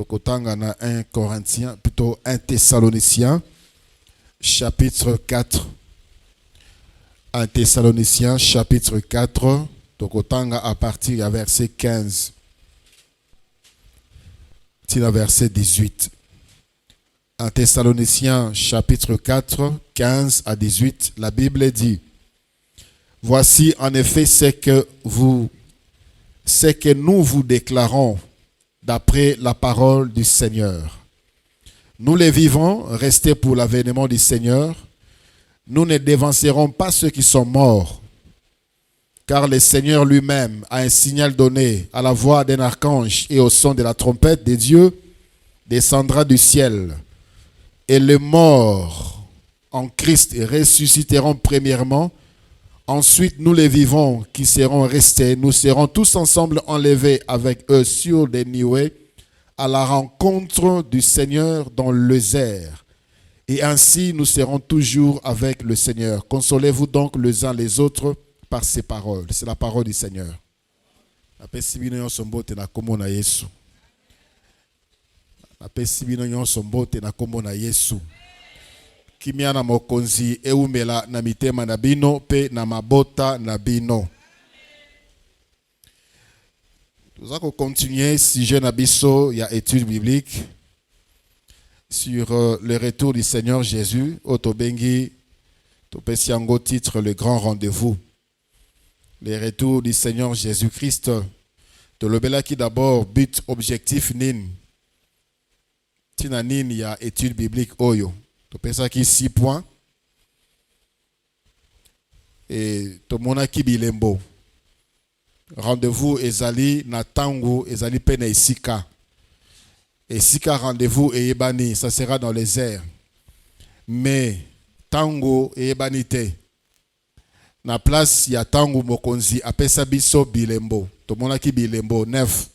tokotanga na 1 Corinthiens, plutôt 1 Thessaloniciens, chapitre 4. 1 Thessaloniciens, chapitre 4, tokotanga à partir du verset 15. Verset 18. 1 Thessaloniciens, chapitre 4, 15 à 18, la Bible dit: Voici en effet ce que nous vous déclarons d'après la parole du Seigneur. Nous les vivants, restés pour l'avènement du Seigneur, nous ne dévancerons pas ceux qui sont morts, car le Seigneur lui-même a un signal donné à la voix d'un archange et au son de la trompette de Dieu, descendra du ciel. Et les morts en Christ ressusciteront premièrement. Ensuite, nous les vivants qui serons restés, nous serons tous ensemble enlevés avec eux sur des nuées à la rencontre du Seigneur dans les airs. Et ainsi, nous serons toujours avec le Seigneur. Consolez-vous donc les uns les autres par ces paroles. C'est la parole du Seigneur. Kimia na mokonzi eumela na mitema na bino pe na mabota na bino. Nous allons continuer sujet na biso ya étude biblique sur le retour du Seigneur Jésus. Otobengi topesiango titre le grand rendez-vous. Le retour du Seigneur Jésus-Christ. Tolobela qui d'abord but objectif nin. Tina nin ya étude biblique oyo. Tu penses qu'il 6 points. Et tu mona ki bilembo. Rendez-vous ezali na tango ezali pena isika. Isika rendez-vous et ebani, ça sera dans les airs. Mais tango et ebanite. Na place ya tango mokonzi apesa biso bilembo. Tu mona ki bilembo 9.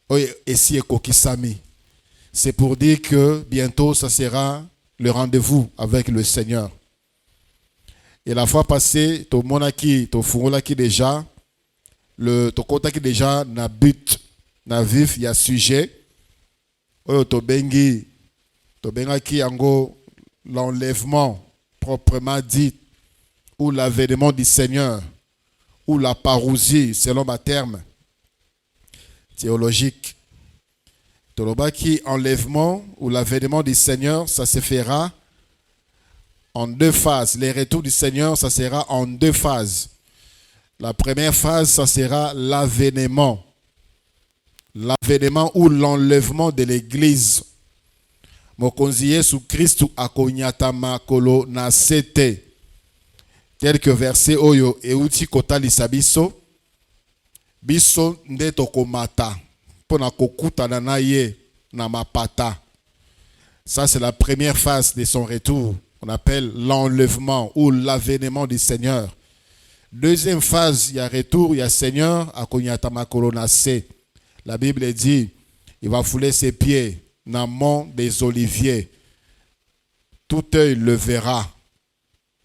Oye esi ekokisami. C'est pour dire que bientôt, ça sera le rendez-vous avec le Seigneur. Et la fois passée, to monaki, to fungolaki déjà, to kotaki déjà na but, na vif, il y a sujet. To bengaki ango l'enlèvement proprement dit, ou l'avènement du Seigneur, ou la parousie, selon ma terme théologique. Tolobaki enlèvement ou l'avènement du Seigneur, ça se fera en 2 phases. Le retour du Seigneur, ça sera en 2 phases. La première phase, ça sera l'avènement. L'avènement ou l'enlèvement de l'Église. Mokonzi Yesu Christu akonyatama kolo na sete. Quelques versets oyo euti kotalisa biso. Biso nde tokomata. Ça, c'est la première phase de son retour. On appelle l'enlèvement ou l'avènement du Seigneur. Deuxième phase, il y a retour, il y a Seigneur, à Konyatama Kolonase. La Bible dit, il va fouler ses pieds dans le mont des Oliviers. Tout œil le verra.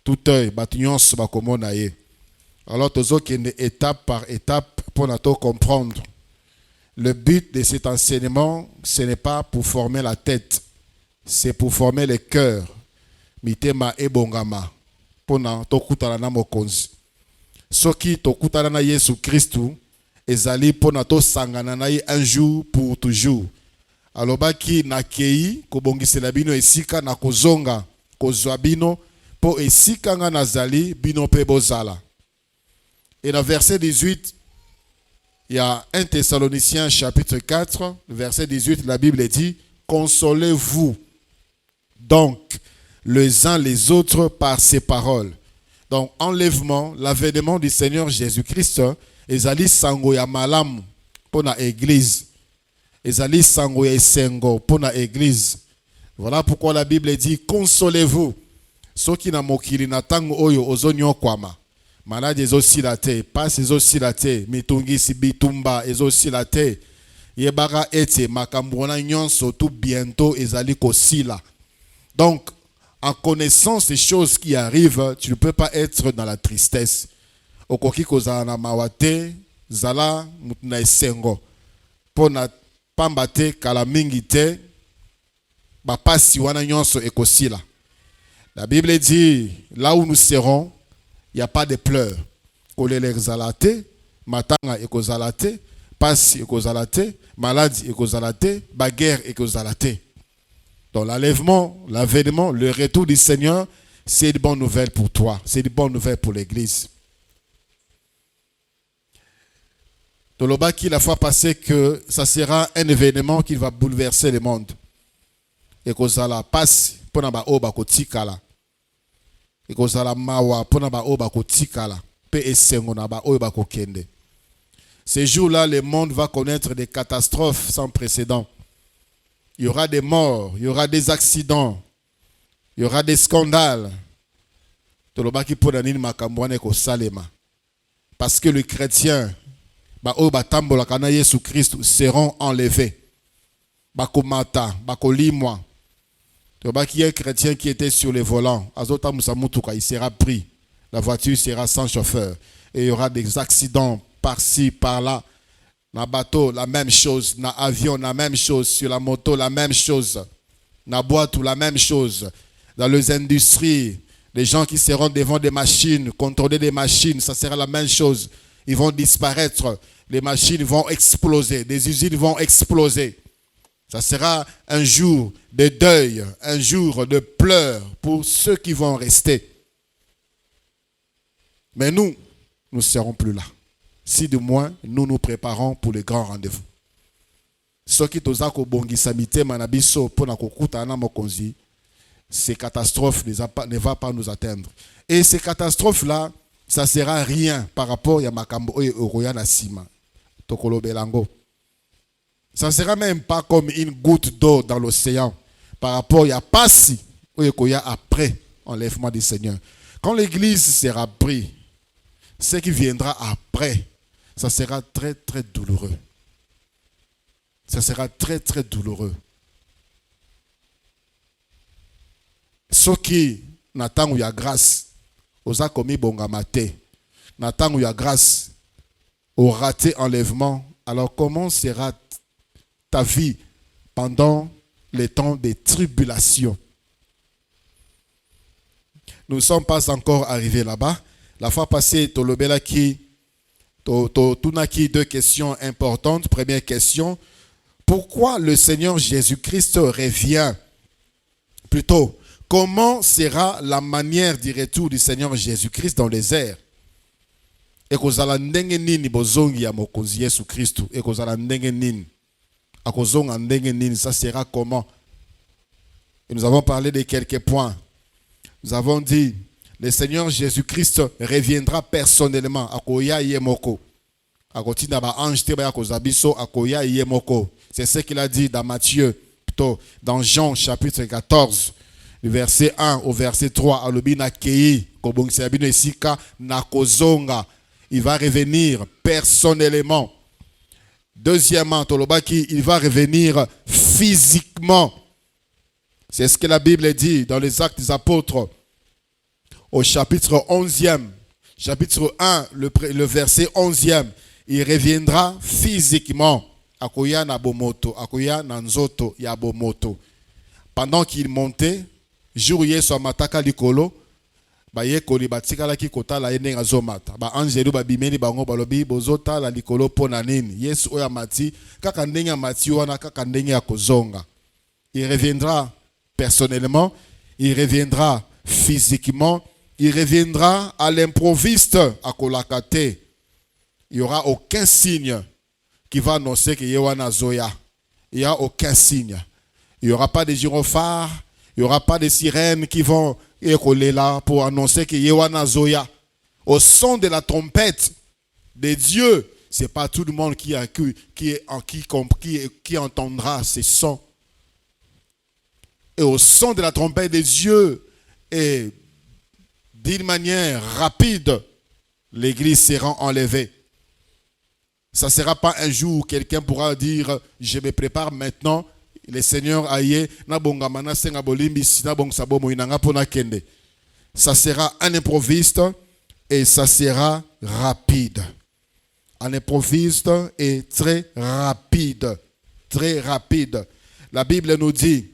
Tout œil, batignon bakomonaye. Alors, tous autres qui étape par étape pour nous comprendre. Le but de cet enseignement, ce n'est pas pour former la tête, c'est pour former le cœur. Mitema ebongama. Pona tokutana na mokonzi. Soki tokutana na Yesu Christu, ezali pona to sangana na ye un jour pour toujours. Alobaki na kei kobongisela bino esika na kozonga kozwa bino po esika nga nazali bino pe bozala. Et dans verset 18, il y a 1 Thessaloniciens chapitre 4, verset 18, la Bible dit: Consolez-vous donc les uns les autres par ces paroles. Donc, enlèvement, l'avènement du Seigneur Jésus-Christ, ezali sango ya malamu pour la église. Ezali sango ya esengo pour la église. Voilà pourquoi la Bible dit: Consolez-vous. Soki na mokili na tango oyo ozonyo kwama. Malade ezosilate, passe ezosilate, mitungisi bitumba ezosilate. Yebara ete makambona nyonso tout bientôt ezali kosila. Donc, en connaissant ces choses qui arrivent, tu ne peux pas être dans la tristesse. Okoki kozala na mawate, zala mutuna esengo. Pona pamba te kala mingi te bapasi wana nyonso ekosila. La Bible dit, là où nous serons, il n'y a pas de pleurs. Kolele exalate, matanga ekozalate, pasi ekozalate, maladie ekozalate, baguerre ekozalate. Donc l'enlèvement, l'avènement, le retour du Seigneur, c'est une bonne nouvelle pour toi. C'est une bonne nouvelle pour l'Église. Tolobaki la fois passée que ça sera un événement qui va bouleverser le monde. Et kozala passe pona ba oba kotikala. Et kozala mawa pona ba oba kotikala. Pe esengo na ba oba kokende. Ces jours-là, le monde va connaître des catastrophes sans précédent. Il y aura des morts, il y aura des accidents, il y aura des scandales. Tolobaki pona nini makambwane ko salema. Parce que les chrétiens seront enlevés. Bakomata, bakolimwa. Tobaki un chrétien qui était sur le volant. Azota musamutuka, il sera pris. La voiture sera sans chauffeur. Et il y aura des accidents par-ci, par-là. Na bateau, la même chose. Na avion, la même chose. Sur la moto, la même chose. Na boîte, la même chose. Dans les industries, les gens qui seront devant des machines, contrôler des machines, ça sera la même chose. Ils vont disparaître. Les machines vont exploser. Des usines vont exploser. Ça sera un jour de deuil, un jour de pleurs pour ceux qui vont rester. Mais nous ne serons plus là. Si de moins, nous nous préparons pour le grand rendez-vous. Ce qui ces catastrophes ne vont pas nous atteindre. Et ces catastrophes-là, ça ne sera rien par rapport à Makambo et Oroya Sima. Tokolo Belango. Ça ne sera même pas comme une goutte d'eau dans l'océan par rapport à Passi ou après l'enlèvement du Seigneur. Quand l'église sera prise, ce qui viendra après, ça sera très très douloureux. Ça sera très très douloureux. Ce qui n'attend où il y a grâce, aux a commis bongamate, n'attend où il y a grâce, au raté enlèvement, alors comment sera ta vie pendant les temps de tribulation? Nous ne sommes pas encore arrivés là-bas. La fois passée, Tolobela qui deux questions importantes. Première question, pourquoi le Seigneur Jésus-Christ revient? Plutôt, comment sera la manière du retour du Seigneur Jésus-Christ dans les airs? Et kozala ndenge nini bozongi ya mokonzi Yesu Kristo? Et kozala ndenge nini? Akozonga ndenge nini? Ça sera comment? Et nous avons parlé de quelques points. Nous avons dit, le Seigneur Jésus-Christ reviendra personnellement. Akoya yemoko. Akotina ba ange te ba kozabiso akoya yemoko. C'est ce qu'il a dit dans Matthieu, plutôt dans Jean chapitre 14, du verset 1 au verset 3. Alobina kei kobongisa yabino esika nakozonga. Il va revenir personnellement. Deuxièmement, Tolobaki, il va revenir physiquement. C'est ce que la Bible dit dans les Actes des Apôtres, au chapitre 11e, chapitre 1, le verset 11e. Il reviendra physiquement. Akoya na bomoto, akoya na nzoto ya bomoto. Pendant qu'il montait, jour yesu amataka likolo, baye koli batikala ki kotala ene ngazomata ba anjelu babimeli bango balobi bozota la likolo pona nini yesu oya mati kaka ndenge ya mati wana kaka ndenge ya kozonga. Il reviendra personnellement, il reviendra physiquement, il reviendra à l'improviste à kolakate. Il n'y aura aucun signe qui va annoncer que yewana zoya. Il n'y a aucun signe. Il n'y aura pas de gyrophares, il n'y aura pas de sirènes qui vont écoler là pour annoncer que yewana zoya. Au son de la trompette de Dieu, ce n'est pas tout le monde qui entendra ces sons. Et au son de la trompette de Dieu, et d'une manière rapide, l'église sera enlevée. Ça ne sera pas un jour où quelqu'un pourra dire, je me prépare maintenant, le Seigneur aïe, ça sera un improviste et ça sera rapide. Un improviste et très rapide. très rapide. La Bible nous dit,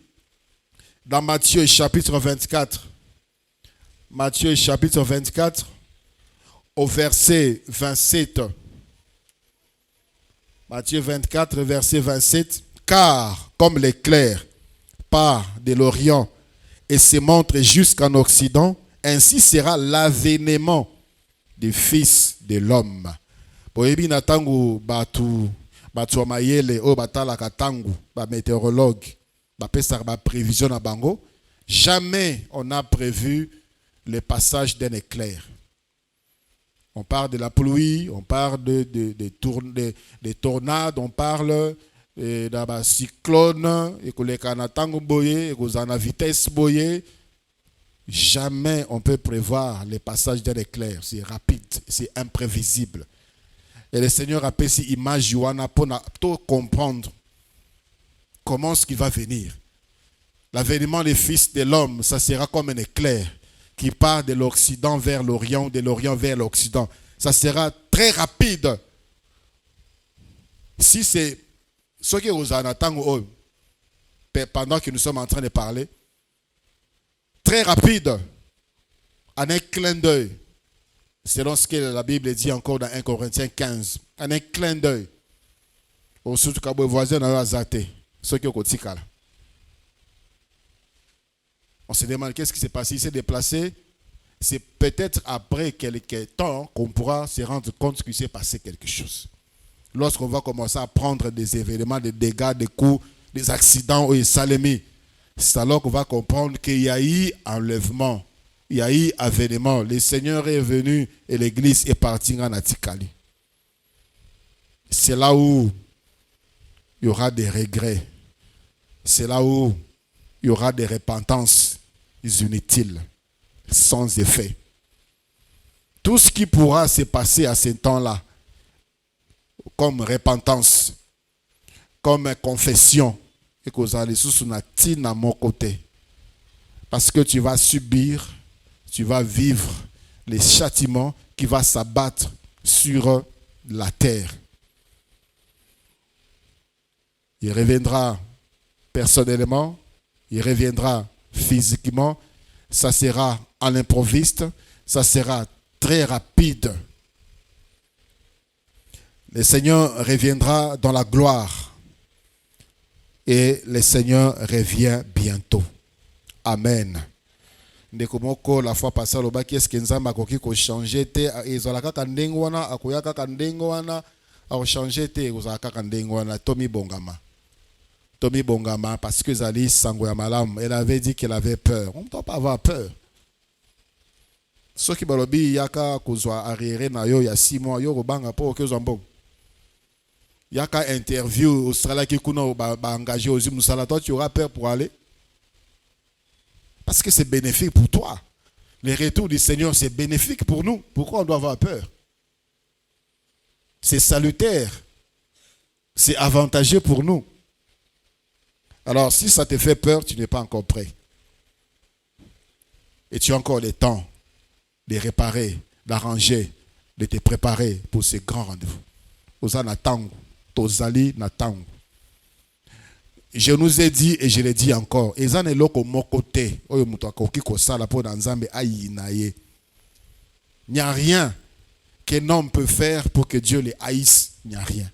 dans Matthieu chapitre 24, Matthieu chapitre 24, au verset 27, Matthieu 24, verset 27, « Car comme l'éclair part de l'Orient et se montre jusqu'en Occident, ainsi sera l'avènement du Fils de l'homme. » Boyebi na tangu batu wa mayele o batalaka tangu ba météorologue ba pesa ba prévision na bango, jamais on a prévu le passage d'un éclair. On parle de la pluie, on parle des tornades, on parle d'un cyclone, et que les canatango boye, et que la vitesse boye. Jamais on peut prévoir le passage d'un éclair. C'est rapide, c'est imprévisible. Et le Seigneur appelle cette image pour comprendre comment ce qui va venir. L'avènement des fils de l'homme, ça sera comme un éclair qui part de l'Occident vers l'Orient, de l'Orient vers l'Occident. Ça sera très rapide. Si c'est ce que vous en attendez pendant que nous sommes en train de parler, très rapide, en un clin d'œil, selon ce que la Bible dit encore dans 1 Corinthiens 15, en un clin d'œil. Au surtout que vos voisins n'ont zaté, ce qui est au Tikala. On se demande qu'est-ce qui s'est passé, il s'est déplacé. C'est peut-être après quelques temps qu'on pourra se rendre compte qu'il s'est passé quelque chose. Lorsqu'on va commencer à prendre des événements, des dégâts, des coups, des accidents ou des salémis, c'est alors qu'on va comprendre qu'il y a eu enlèvement, il y a eu avènement. Le Seigneur est venu et l'église est partie en Atikali. C'est là où il y aura des regrets. C'est là où il y aura des repentances inutiles, sans effet. Tout ce qui pourra se passer à ce temps-là, comme repentance, comme confession, et que vous allez sous à mon côté. Parce que tu vas subir, tu vas vivre les châtiments qui vont s'abattre sur la terre. Il reviendra personnellement, il reviendra physiquement, ça sera à l'improviste, ça sera très rapide. Le Seigneur reviendra dans la gloire et le Seigneur revient bientôt. Amen. Ndekomoko la fois passée au bas qu'est-ce que nzamba akoki ko changer te ezalaka ka ndengo wana akoyaka ka ndengo wana a changer te ozalaka ka ndengo wana Tommy Bongama parce que Zali sango ya malamu, elle avait dit qu'elle avait peur. On ne doit pas avoir peur. Ceux qui balobi yaka kozwa arrière na yo ya 6 mois yo robanga po ke zombo. Yaka interview au sala ki kuna ba engagé aux musala, toi tu auras peur pour aller. Parce que c'est bénéfique pour toi. Le retour du Seigneur, c'est bénéfique pour nous. Pourquoi on doit avoir peur? C'est salutaire. C'est avantageux pour nous. Alors, si ça te fait peur, tu n'es pas encore prêt. Et tu as encore le temps de réparer, d'arranger, de te préparer pour ce grand rendez-vous. Osa natangu, tozali natangu. Je nous ai dit et je l'ai dit encore, il n'y a rien qu'un homme peut faire pour que Dieu les haïsse. Il n'y a rien.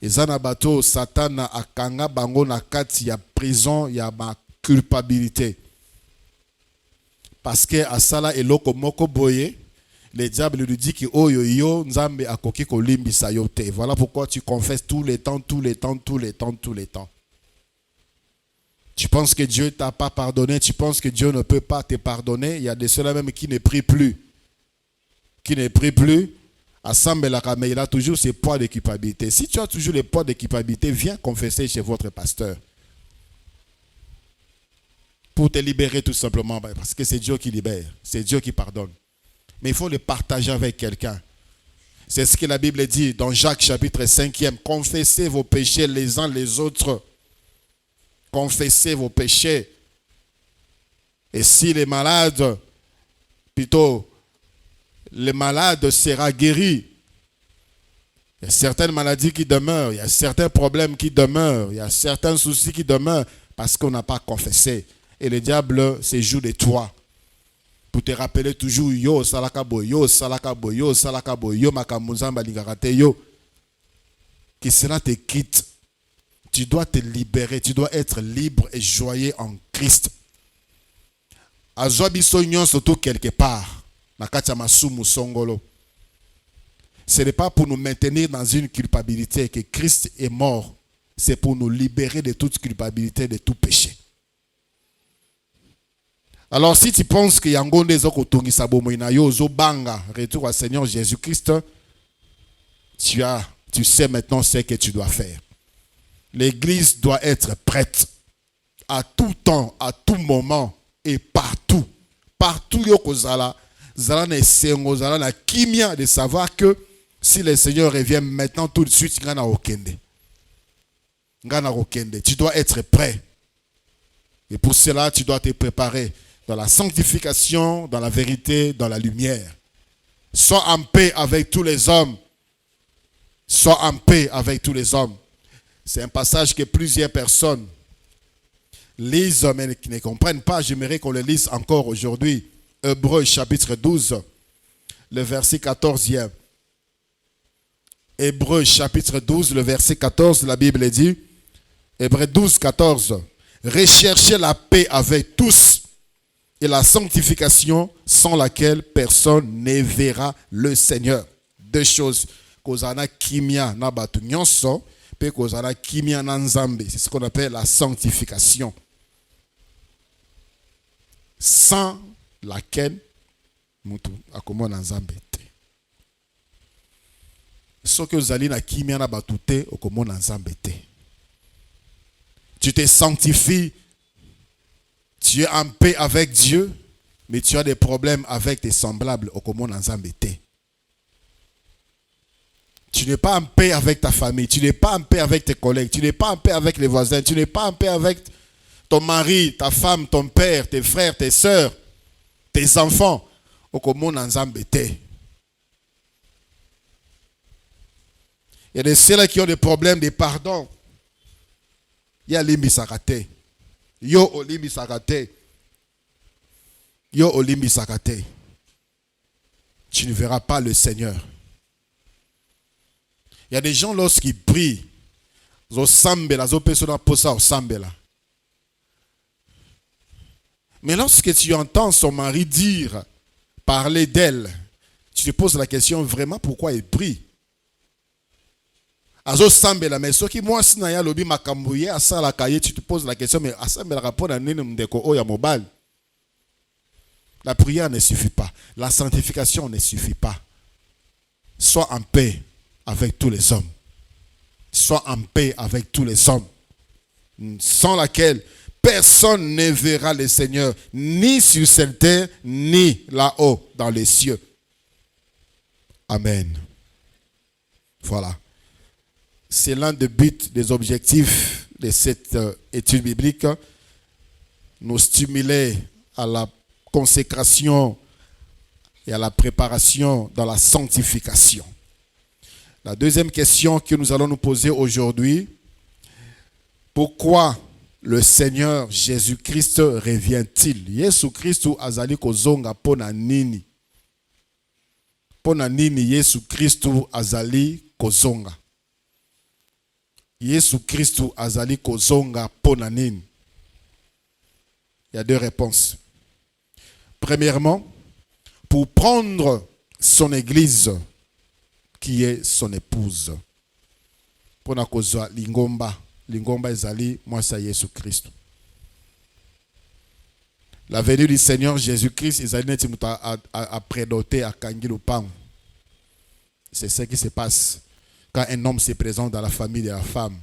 Ezana bato Satan akanga bango na kati ya prison ya ma culpabilité. Parce que asala eloko moko boye, le diable lui dit que oh yo nzambe akoki kolimbisa yo te. Voilà pourquoi tu confesses tous les temps. Tu penses que Dieu t'a pas pardonné, tu penses que Dieu ne peut pas te pardonner. Il y a de ceux-là même qui ne prient plus. Mais il a toujours ce poids de culpabilité. Si tu as toujours le poids de culpabilité, viens confesser chez votre pasteur. Pour te libérer tout simplement. Parce que c'est Dieu qui libère. C'est Dieu qui pardonne. Mais il faut le partager avec quelqu'un. C'est ce que la Bible dit dans Jacques chapitre 5e. Confessez vos péchés les uns les autres. Confessez vos péchés. Et si les malades sera guéri. Il y a certaines maladies qui demeurent, il y a certains problèmes qui demeurent, il y a certains soucis qui demeurent parce qu'on n'a pas confessé. Et le diable se joue de toi pour te rappeler toujours yo salakabo, yo salakabo, yo salakabo, yo makamuzamba ligarate yo. Que cela te quitte. Tu dois te libérer, tu dois être libre et joyeux en Christ. Azobiso nyon surtout quelque part. Nakati masumu songolo. Ce n'est pas pour nous maintenir dans une culpabilité que Christ est mort. C'est pour nous libérer de toute culpabilité, de tout péché. Alors si tu penses que Yangonde Zokotongi Sabomoina Yozo Banga, retour au Seigneur Jésus-Christ, tu sais maintenant ce que tu dois faire. L'église doit être prête à tout temps, à tout moment et partout. Partout yokozala, zala na sengo, zala na kimia de savoir que si le Seigneur revient maintenant tout de suite, ngana okende. Ngana okende. Tu dois être prêt. Et pour cela, tu dois te préparer dans la sanctification, dans la vérité, dans la lumière. Sois en paix avec tous les hommes. Sois en paix avec tous les hommes. C'est un passage que plusieurs personnes lisent, mais qui ne comprennent pas. J'aimerais qu'on le lise encore aujourd'hui. Hébreux chapitre 12, le verset 14e. Hébreux chapitre 12, le verset 14, la Bible dit, Hébreux 12, 14, recherchez la paix avec tous et la sanctification sans laquelle personne ne verra le Seigneur. Deux choses. Kozana kimia na batu nyonso, pe kozana kimia na nzambe. C'est ce qu'on appelle la sanctification. Sans laquelle mutu akomona nzambe te. Soki ozali na kimia na batu te, okomona nzambe te. Tu te sanctifies, tu es en paix avec Dieu, mais tu as des problèmes avec tes semblables, okomona nzambe te. Tu n'es pas en paix avec ta famille, tu n'es pas en paix avec tes collègues, tu n'es pas en paix avec les voisins, tu n'es pas en paix avec ton mari, ta femme, ton père, tes frères, tes sœurs, tes enfants. Okomona nzambe te. Il y a des ceux qui ont des problèmes de pardon. Il y a limbi sakate. Yo olimbi sakate. Yo olimbi sakate. Tu ne verras pas le Seigneur. Il y a des gens lorsqu'ils prient, mais lorsque tu entends son mari dire, parler d'elle, tu te poses la question vraiment pourquoi il prie. Mais ce qui moi si naya lobi makambouye asa la kaye, tu te poses la question mais asambela rapport à nini mdeko oya mobile. La prière ne suffit pas, la sanctification ne suffit pas. Sois en paix avec tous les hommes. Sois en paix avec tous les hommes. Sans laquelle personne ne verra le Seigneur, ni sur cette terre, ni là-haut, dans les cieux. Amen. Voilà. C'est l'un des buts, des objectifs de cette étude biblique. Nous stimuler à la consécration et à la préparation dans la sanctification. La deuxième question que nous allons nous poser aujourd'hui, pourquoi le Seigneur Jésus-Christ revient-il? Yesu Christ azali kozonga pona nini? Pona nini Yesu Christ azali kozonga? Yesu Christ azali kozonga pona nini? Il y a deux réponses. Premièrement, pour prendre son église qui est son épouse. Pona kozwa lingomba. Lingomba ezali mwasa Yesu Christ. La venue du Seigneur Jésus-Christ ezali neti muta a prédoté à kangi lupango. C'est ce qui se passe quand un homme se présente dans la famille de la femme.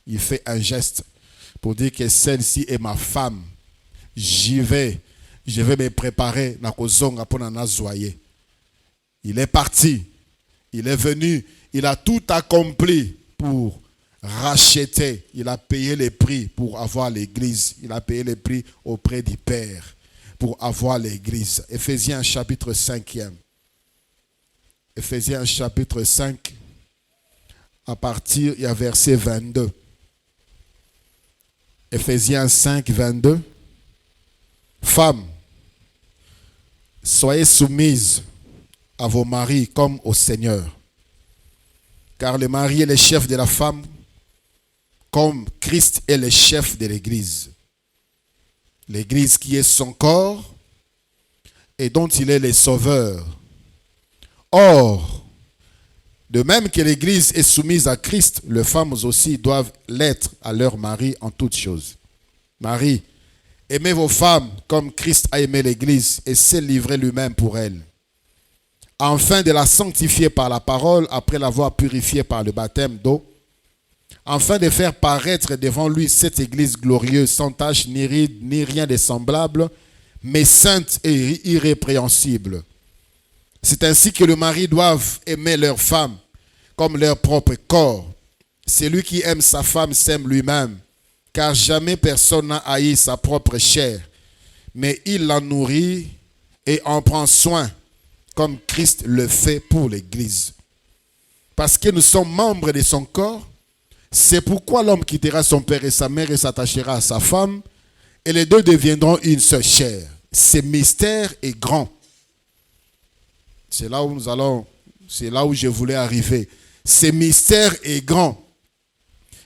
Il fait un geste pour dire que celle-ci est ma femme. Je vais me préparer na kozonga pona nazoyer. Il est parti. Il est venu, il a tout accompli pour racheter. Il a payé les prix pour avoir l'église. Il a payé les prix auprès du Père pour avoir l'église. Éphésiens chapitre 5e. Éphésiens chapitre 5, à partir, il y a verset 22. Éphésiens 5, 22. Femmes, soyez soumises à vos maris comme au Seigneur. Car le mari est le chef de la femme, comme Christ est le chef de l'Église. L'Église qui est son corps et dont il est le sauveur. Or, de même que l'Église est soumise à Christ, les femmes aussi doivent l'être à leur mari en toutes choses. Marie, aimez vos femmes comme Christ a aimé l'Église et s'est livré lui-même pour elle, afin de la sanctifier par la parole, après l'avoir purifiée par le baptême d'eau, afin de faire paraître devant lui cette Église glorieuse, sans tache, ni ride, ni rien de semblable, mais sainte et irrépréhensible. C'est ainsi que les maris doivent aimer leur femme comme leur propre corps. Celui qui aime sa femme s'aime lui-même, car jamais personne n'a haï sa propre chair, mais il la nourrit et en prend soin, comme Christ le fait pour l'Église. Parce que nous sommes membres de son corps, c'est pourquoi l'homme quittera son père et sa mère et s'attachera à sa femme, et les deux deviendront une seule chair. Ce mystère est grand. C'est là où c'est là où je voulais arriver. Ce mystère est grand.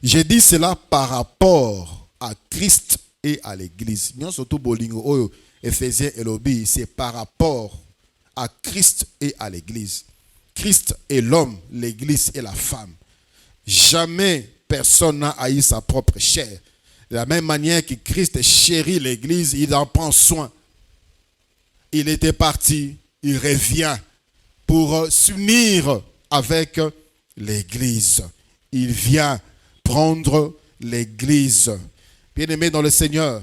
J'ai dit cela par rapport à Christ et à l'Église. Nous surtout bolingo Éphésiens et lobby, c'est par rapport à Christ et à l'Église. Christ est l'homme, l'Église est la femme. Jamais personne n'a haï sa propre chair. De la même manière que Christ chérit l'Église, il en prend soin. Il était parti, il revient pour s'unir avec l'Église. Il vient prendre l'Église. Bien-aimés dans le Seigneur,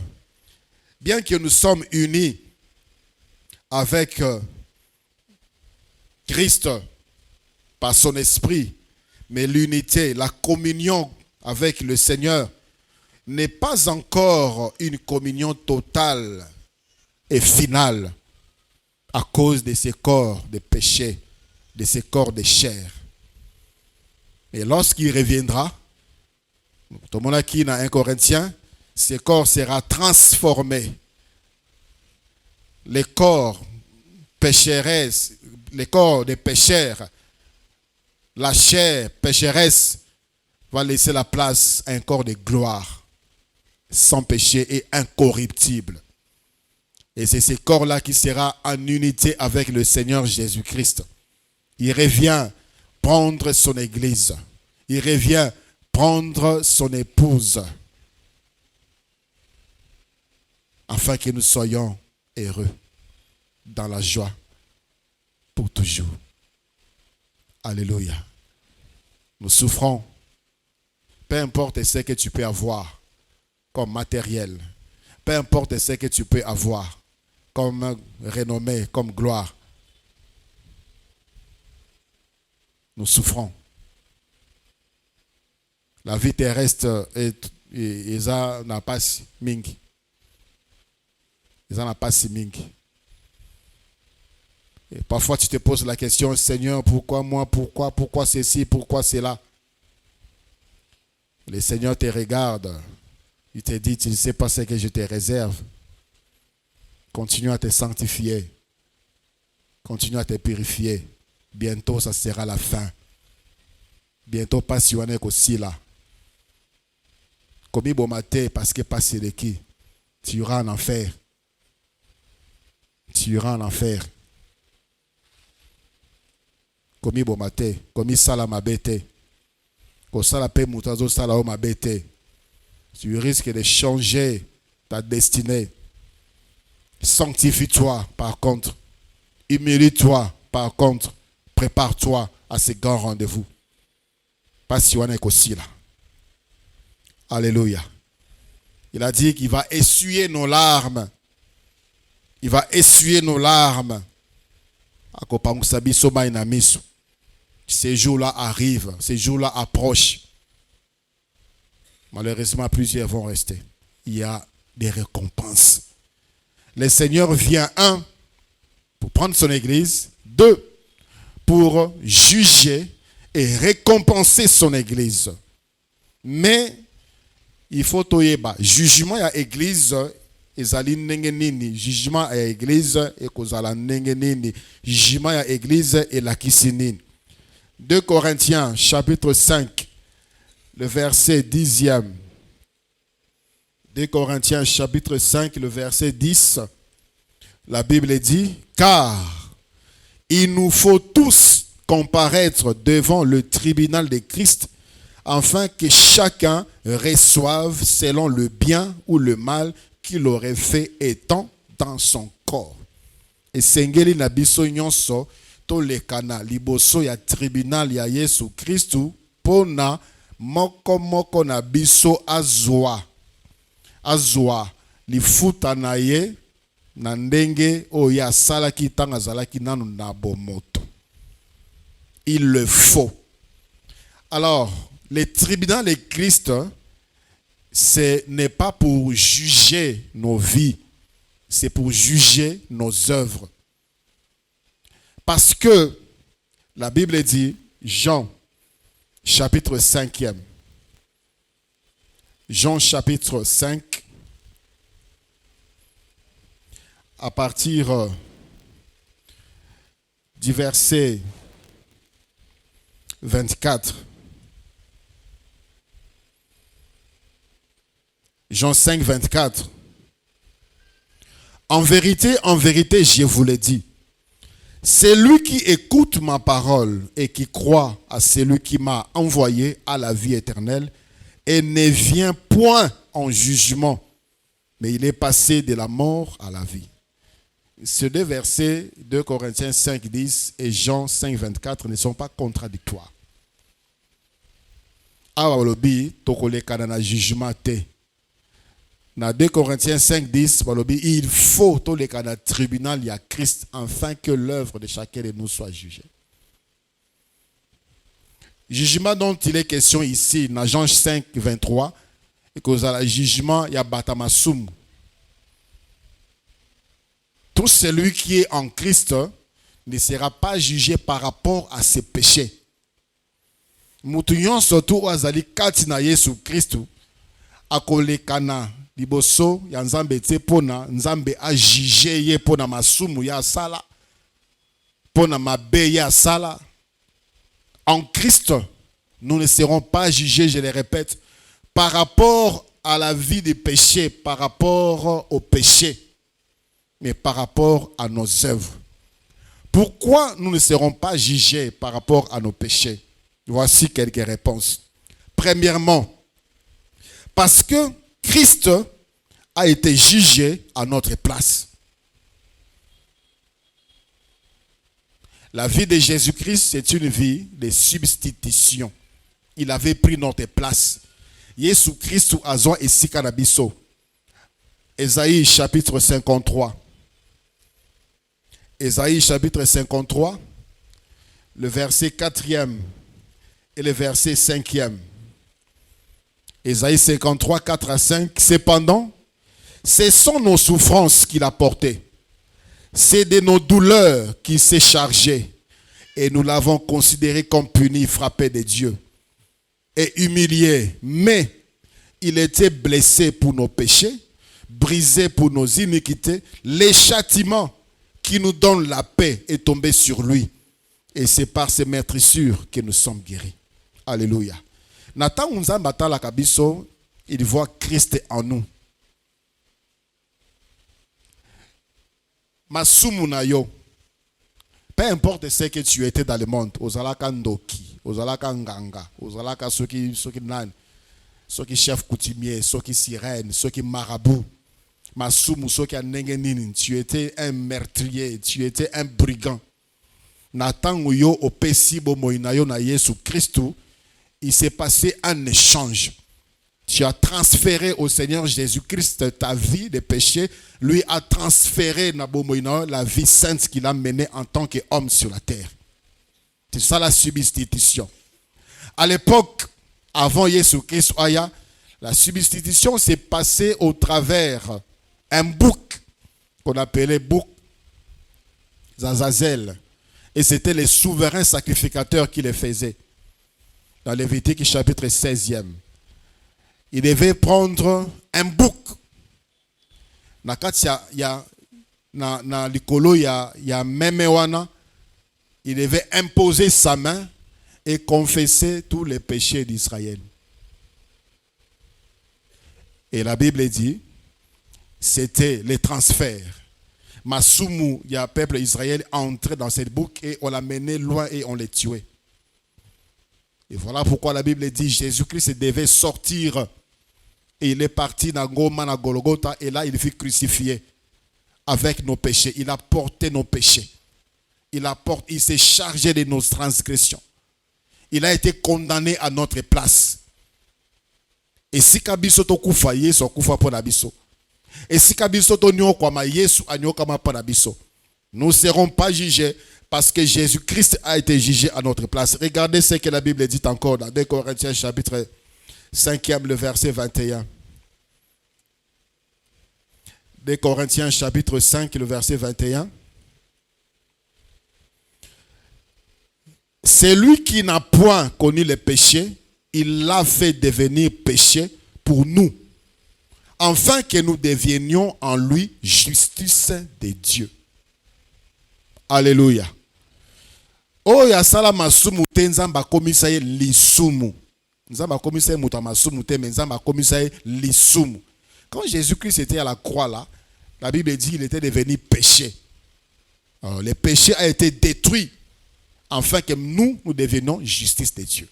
bien que nous sommes unis avec Christ par son esprit, mais l'unité, la communion avec le Seigneur n'est pas encore une communion totale et finale à cause de ces corps de péché, de ces corps de chair. Et lorsqu'il reviendra, tout le monde a qui dans 1 Corinthiens, ce corps sera transformé. Les corps pécheresses, les corps des pécheurs, la chair pécheresse va laisser la place à un corps de gloire, sans péché et incorruptible. Et c'est ce corps-là qui sera en unité avec le Seigneur Jésus-Christ. Il revient prendre son église. Il revient prendre son épouse. Afin que nous soyons heureux dans la joie pour toujours. Alléluia. Nous souffrons. Peu importe ce que tu peux avoir comme matériel. Peu importe ce que tu peux avoir comme renommée, comme gloire. Nous souffrons. La vie terrestre n'a pas si mingi. N'a pas si mingi. Et parfois tu te poses la question, Seigneur, pourquoi moi, pourquoi ceci, pourquoi cela? Le Seigneur te regarde. Il te dit, tu ne sais pas ce que je te réserve. Continue à te sanctifier. Continue à te purifier. Bientôt, ça sera la fin. Bientôt, pas si on est aussi là. Comme il bomate, parce que pas c'est qui. Tu iras en enfer. Tu iras en enfer. Comme il bomate, comme il sala ma bête. Comme ça, la paix moutazo sala ma bête. Tu risques de changer ta destinée. Sanctifie-toi, par contre. Humilie-toi, par contre. Prépare-toi à ce grand rendez-vous. Pas si on est aussi là. Alléluia. Il a dit qu'il va essuyer nos larmes. Il va essuyer nos larmes. Ces jours-là arrivent. Ces jours-là approchent. Malheureusement, plusieurs vont rester. Il y a des récompenses. Le Seigneur vient, un, pour prendre son église, deux, pour juger et récompenser son église. Mais il faut toyeba jugement ya église ezali ndenge nini, jugement ya église ekozala ndenge nini, jugement ya église elakisi nini. 2 Corinthiens chapitre 5 le verset 10e. 2 Corinthiens chapitre 5 le verset 10. La Bible dit: car il nous faut tous comparaître devant le tribunal de Christ, afin que chacun reçoive selon le bien ou le mal qu'il aurait fait étant dans son corps. Et sengeli na biso nyonso to lekana liboso ya tribunal ya Yesu Christu pona moko na biso azwa lifuta na ye na ndenge oyo asalaki ntango azalaki nanu na bomoto. Il le faut. Alors, le tribunal de Christ, ce n'est pas pour juger nos vies, c'est pour juger nos œuvres. Parce que la Bible dit, Jean chapitre 5e, Jean chapitre 5, à partir du verset 24. Jean 5, 24. En vérité, je vous le dis, celui qui écoute ma parole et qui croit à celui qui m'a envoyé à la vie éternelle et ne vient point en jugement, mais il est passé de la mort à la vie. Ces deux versets, 2 Corinthiens 5, 10 et Jean 5, 24, ne sont pas contradictoires. Awalobi, tokole kanana jugement te. Dans 2 Corinthiens 5, 10, il faut tous les cas de tribunal, il y a Christ, afin que l'œuvre de chacun de nous soit jugée. Jugement dont il est question ici, dans Jean 5, 23, et que le jugement, il y a Batamasum. Tout celui qui est en Christ ne sera pas jugé par rapport à ses péchés. Mutuyon surtout azali katina Yesu Christ, akolekana liboso ya nzambe te pona nzambe a jugé ye pona masumu ya sala pona mabe ya sala. En Christ, nous ne serons pas jugés, je le répète, par rapport à la vie des péchés, par rapport au péché, mais par rapport à nos œuvres. Pourquoi nous ne serons pas jugés par rapport à nos péchés? Voici quelques réponses. Premièrement, parce que Christ a été jugé à notre place. La vie de Jésus-Christ, c'est une vie de substitution. Il avait pris notre place. Jésus Christ a zon esika na biso. Ésaïe chapitre 53. Ésaïe chapitre 53, le verset 4e et le verset 5e. Ésaïe 53, 4 à 5. Cependant, ce sont nos souffrances qu'il a portées. C'est de nos douleurs qu'il s'est chargé. Et nous l'avons considéré comme puni, frappé de Dieu et humilié. Mais il était blessé pour nos péchés, brisé pour nos iniquités. Les châtiments qui nous donnent la paix est tombé sur lui. Et c'est par ses meurtrissures que nous sommes guéris. Alléluia. Nathan Unzambata la kabiso, il voit Christ en nous. Masumu na yo. Peu importe ce que tu étais dans le monde, ozalaka ndoki, ozalaka nganga, ozalaka soki nan, soki chef coutumier, soki sirène, soki marabout, masumu soki anenge nini, tu étais un meurtrier, tu étais un brigand. Nathan yo opesi bo moinayo na Yesu Christu, il s'est passé un échange. Tu as transféré au Seigneur Jésus-Christ ta vie de péché. Lui a transféré la vie sainte qu'il a menée en tant qu'homme sur la terre. C'est ça la substitution. À l'époque, avant Jésus-Christ, la substitution s'est passée au travers un bouc qu'on appelait bouc Zazazel. Et c'était les souverains sacrificateurs qui le faisaient. dans Lévitique chapitre 16e. Il devait prendre un bouc. Na likolo ya memewana, il devait imposer sa main et confesser tous les péchés d'Israël. Et la Bible dit, c'était les transferts. Masumu, il y a un peuple d'Israël entré dans cette bouc et on l'a mené loin et on l'a tué. Et voilà pourquoi la Bible dit, Jésus-Christ devait sortir. Et il est parti dans Goma, dans Golgotha, et là il fut crucifié avec nos péchés. Il a porté nos péchés. Il s'est chargé de nos transgressions. Il a été condamné à notre place. Et si kabiso to kufa Yesu kufa pour nabiso. Et si kabiso to nyokwa Yesu anyokama pour nabiso. Nous ne serons pas jugés parce que Jésus-Christ a été jugé à notre place. Regardez ce que la Bible dit encore dans 2 Corinthiens chapitre 5e, le verset 21. 2 Corinthiens chapitre 5, le verset 21. Celui qui n'a point connu le péché, il l'a fait devenir péché pour nous, afin que nous devenions en lui justice de Dieu. Alléluia. Oh ya sala masumu te nzamba komisa ye lisumu. Nzamba komisa ye muta masumu te, mais nzamba komisa ye lisumu. Quand Jésus-Christ était à la croix là, la Bible dit qu'il était devenu péché. Alors, le péché a été détruit afin que nous devenions justice de Dieu.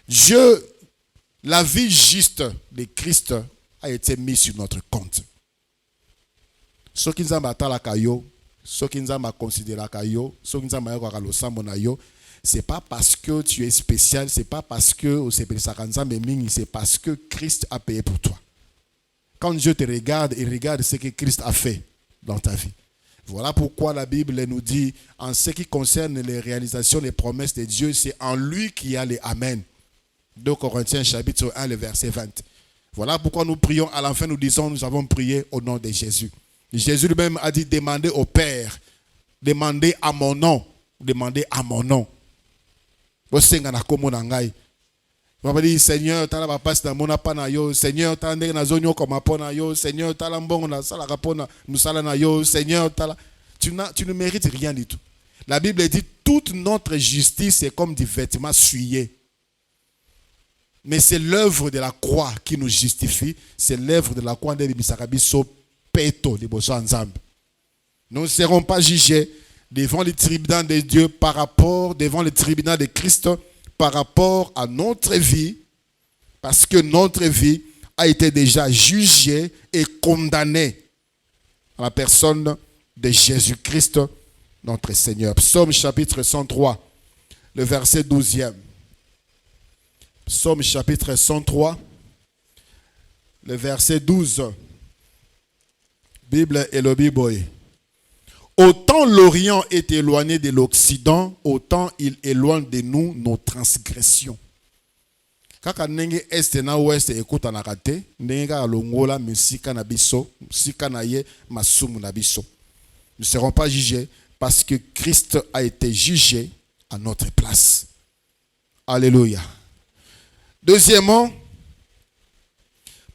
Dieu, la vie juste de Christ a été mise sur notre compte. Ce qui nous a battu, ce qui nous a considéré, ce qui nous a battu, c'est pas parce que tu es spécial, c'est pas parce que c'est parce que Christ a payé pour toi. Quand Dieu te regarde, il regarde ce que Christ a fait dans ta vie. Voilà pourquoi la Bible nous dit, en ce qui concerne les réalisations, les promesses de Dieu, c'est en lui qu'il y a les Amen. 2 Corinthiens chapitre 1, le verset 20. Voilà pourquoi nous prions, à la fin nous disons, nous avons prié au nom de Jésus. Jésus lui-même a dit, demandez au Père, demandez à mon nom, demandez à mon nom. Papa dit, Seigneur, tu as la passe dans mon apanayo. Seigneur, tu as un zonyo comme aponayo. Seigneur, tu as l'ambon na salakapona, nous salanayo. Seigneur, tu ne mérites rien du tout. La Bible dit, toute notre justice est comme des vêtements souillés. Mais c'est l'œuvre de la croix qui nous justifie. C'est l'œuvre de la croix de Bisakabiso Peto de Bosanzambe. Nous ne serons pas jugés devant le tribunal de Dieu devant le tribunal de Christ par rapport à notre vie, parce que notre vie a été déjà jugée et condamnée à la personne de Jésus-Christ, notre Seigneur. Psaume chapitre 103, le verset 12e. Psaume chapitre 103, le verset 12. Bible et le Bible. Autant l'Orient est éloigné de l'Occident, autant il éloigne de nous nos transgressions. Kaka nenge est na ouest écoute na raté, nenga longola musika na biso, musika na ye masumu na biso. Nous ne serons pas jugés parce que Christ a été jugé à notre place. Alléluia. Deuxièmement,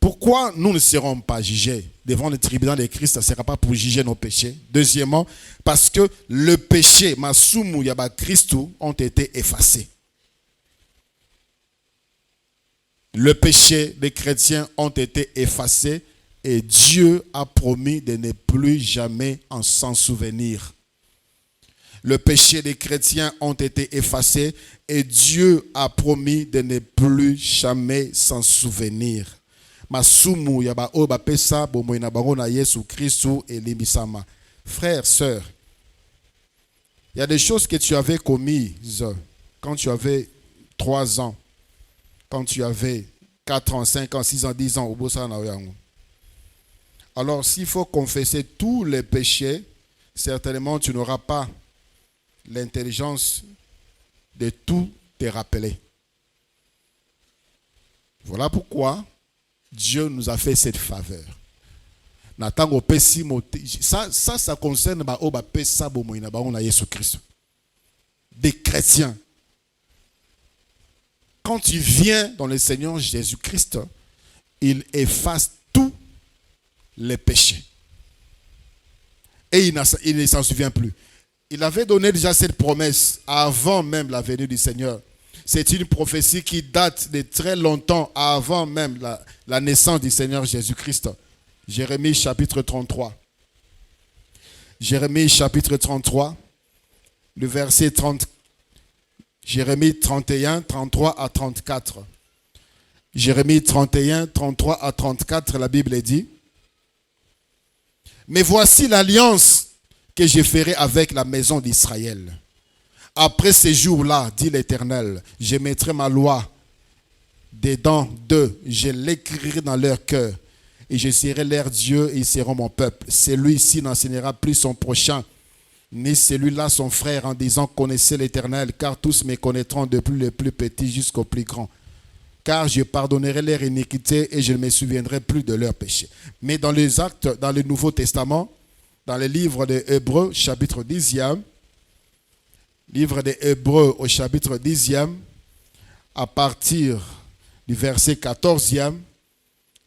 pourquoi nous ne serons pas jugés devant le tribunal de Christ? Ça ne sera pas pour juger nos péchés. Deuxièmement, parce que le péché, Masumu Yaba Christou, ont été effacés. Le péché des chrétiens ont été effacés et Dieu a promis de ne plus jamais en s'en souvenir. Le péché des chrétiens ont été effacés et Dieu a promis de ne plus jamais s'en souvenir. Masumu yaba oba pesa bomoina bango na Yesu Christou et limbisama. Frères, sœurs, il y a des choses que tu avais commises quand tu avais 3 ans, quand tu avais 4 ans, 5 ans, 6 ans, 10 ans au bossa na yango. Alors s'il faut confesser tous les péchés, certainement tu n'auras pas l'intelligence de tout te rappeler. Voilà pourquoi Dieu nous a fait cette faveur. Ça concerne Jésus-Christ. Des chrétiens. Quand tu viens dans le Seigneur Jésus-Christ, il efface tous les péchés. Et il ne s'en souvient plus. Il avait donné déjà cette promesse avant même la venue du Seigneur. C'est une prophétie qui date de très longtemps avant même la naissance du Seigneur Jésus-Christ. Jérémie chapitre 33. Jérémie chapitre 33, le verset 30. Jérémie 31, 33 à 34. Jérémie 31, 33 à 34, la Bible dit: mais voici l'alliance que je ferai avec la maison d'Israël. Après ces jours-là, dit l'Éternel, je mettrai ma loi dedans d'eux, je l'écrirai dans leur cœur, et je serai leur Dieu et ils seront mon peuple. Celui-ci n'enseignera plus son prochain, ni celui-là son frère, en disant: connaissez l'Éternel, car tous me connaîtront, depuis le plus petit jusqu'au plus grand. Car je pardonnerai leur iniquité et je ne me souviendrai plus de leurs péchés. Mais dans les actes, dans le Nouveau Testament, dans le livre des Hébreux, chapitre 10e, livre des Hébreux au chapitre 10e, à partir du verset 14e,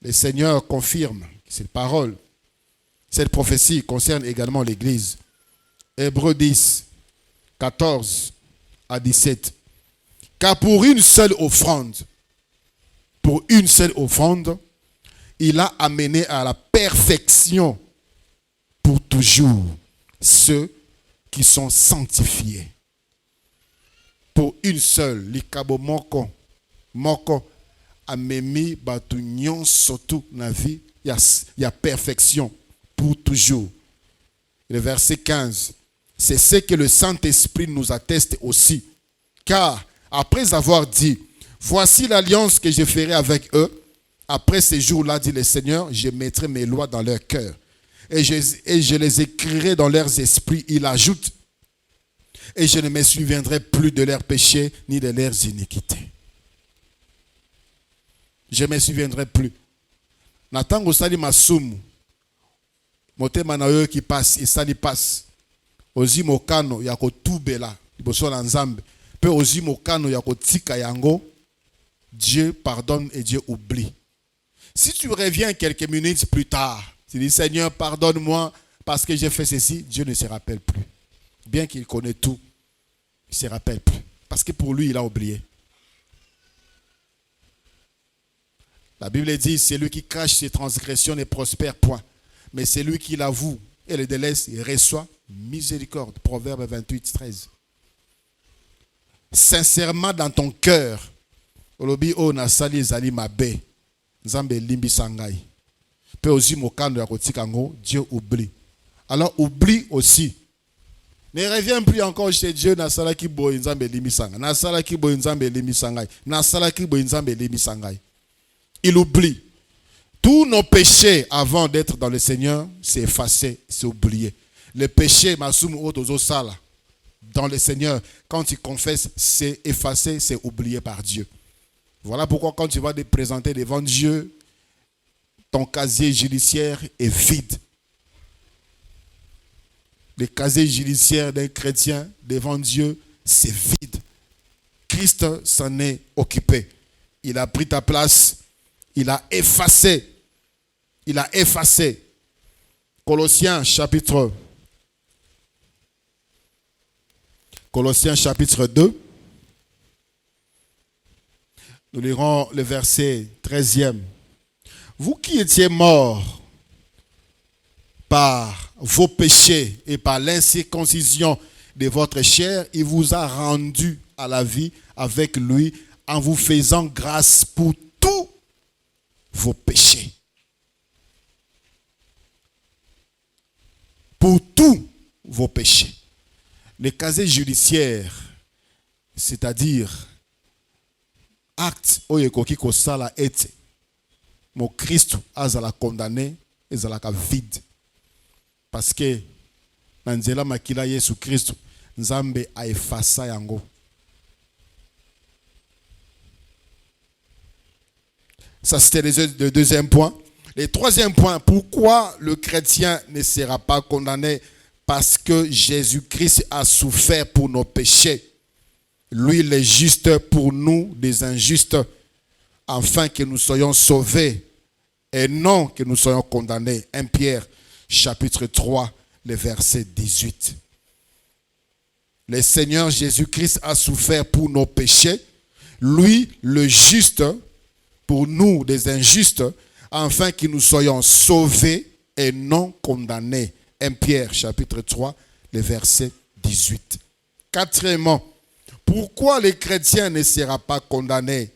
le Seigneur confirme cette parole. Cette prophétie concerne également l'Église. Hébreux 10, 14 à 17. Car pour une seule offrande, il a amené à la perfection pour toujours ceux qui sont sanctifiés. Pour une seule, likabo moko amemi batu nyonso tu na vie, ya perfection pour toujours. Le verset 15, c'est ce que le Saint-Esprit nous atteste aussi. Car après avoir dit: voici l'alliance que je ferai avec eux, après ces jours-là, dit le Seigneur, je mettrai mes lois dans leur cœur et je les écrirai dans leurs esprits. Il ajoute: et je ne me souviendrai plus de leurs péchés ni de leurs iniquités. Je ne me souviendrai plus. Natango sali masumu, motema na yo qui passe, isali passe. Ozi mokano ya kotubela liboso na Nzambe, pe ozi mokano ya kotika yango. Dieu pardonne et Dieu oublie. Si tu reviens quelques minutes plus tard, tu dis: Seigneur, pardonne-moi parce que j'ai fait ceci, Dieu ne se rappelle plus. Bien qu'il connaît tout, il ne se rappelle plus. Parce que pour lui, il a oublié. La Bible dit: celui qui cache ses transgressions ne prospère point. Mais celui qui l'avoue et le délaisse, il reçoit miséricorde. Proverbe 28, 13. Sincèrement dans ton cœur, olobi o nasali ezali mabe, Nzambe limbi sangai. Pe ozi mokando ya kotika ngo, Dieu oublie. Alors oublie aussi. Ne reviens plus encore chez Dieu, nasala ki boy Nzambe limbi sangai. Nasala ki boy Nzambe limbi sangai. Nasala ki boy Nzambe limbi sangai. Il oublie. Tous nos péchés avant d'être dans le Seigneur, c'est effacé, c'est oublié. Le péché, masumu otozo sala, dans le Seigneur, quand tu confesses, c'est effacé, c'est oublié par Dieu. Voilà pourquoi quand tu vas te présenter devant Dieu, ton casier judiciaire est vide. Le casier judiciaire d'un chrétien devant Dieu, c'est vide. Christ s'en est occupé. Il a pris ta place. Il a effacé. Il a effacé. Colossiens chapitre 2. Nous lirons le verset 13e. Vous qui étiez morts par vos péchés et par l'incirconcision de votre chair, il vous a rendu à la vie avec lui en vous faisant grâce pour tous vos péchés. Pour tous vos péchés. Le casier judiciaire, c'est-à-dire acte oyekoki kosala ete mon Christ azala condamné ezalaka vide parce que na nzela makila Yesu Christ Nzambe a efasa yango. Ça c'était le deuxième point. Le troisième point, pourquoi le chrétien ne sera pas condamné? Parce que Jésus-Christ a souffert pour nos péchés. Lui, il est juste pour nous, des injustes, afin que nous soyons sauvés et non que nous soyons condamnés. 1 Pierre, chapitre 3, le verset 18. Le Seigneur Jésus-Christ a souffert pour nos péchés. Lui, le juste, pour nous, des injustes, afin que nous soyons sauvés et non condamnés. 1 Pierre, chapitre 3, le verset 18. Quatrièmement, pourquoi les chrétiens ne seront pas condamnés?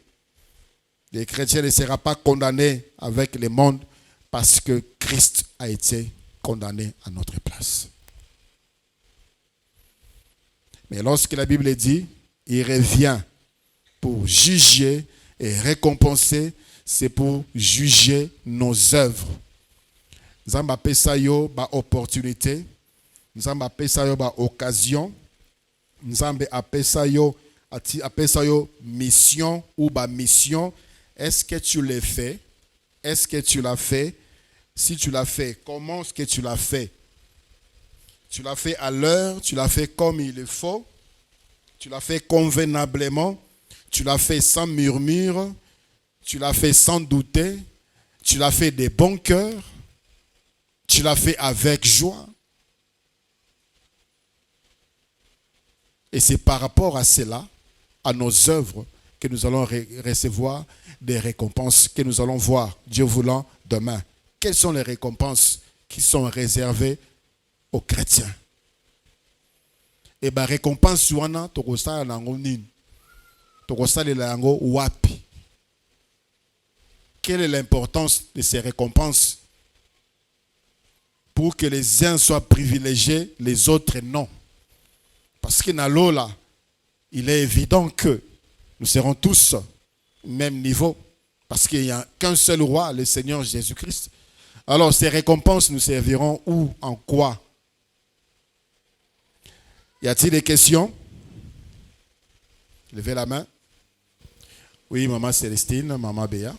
Les chrétiens ne seront pas condamnés avec le monde parce que Christ a été condamné à notre place. Mais lorsque la Bible dit, il revient pour juger et récompenser, c'est pour juger nos œuvres. Nous avons appelé ça une opportunité, nous avons appelé ça une occasion, nous avons appelé ça une mission ou mission. Est-ce que tu l'as fait? Est-ce que tu l'as fait? Si tu l'as fait, comment est-ce que tu l'as fait? Tu l'as fait à l'heure, tu l'as fait comme il le faut, tu l'as fait convenablement, tu l'as fait sans murmure, tu l'as fait sans douter, tu l'as fait de bon cœur, tu l'as fait avec joie. Et c'est par rapport à cela, à nos œuvres, que nous allons recevoir des récompenses que nous allons voir, Dieu voulant, demain. Quelles sont les récompenses qui sont réservées aux chrétiens? Et bien, récompense wana tokosala nango nini? Tokosalela yango wapi? Quelle est l'importance de ces récompenses? Pour que les uns soient privilégiés, les autres non. Parce que dans l'eau là, il est évident que nous serons tous au même niveau. Parce qu'il n'y a qu'un seul roi, le Seigneur Jésus-Christ. Alors ces récompenses nous serviront où, en quoi? Y a-t-il des questions? Levez la main. Oui, maman Célestine, maman Béa.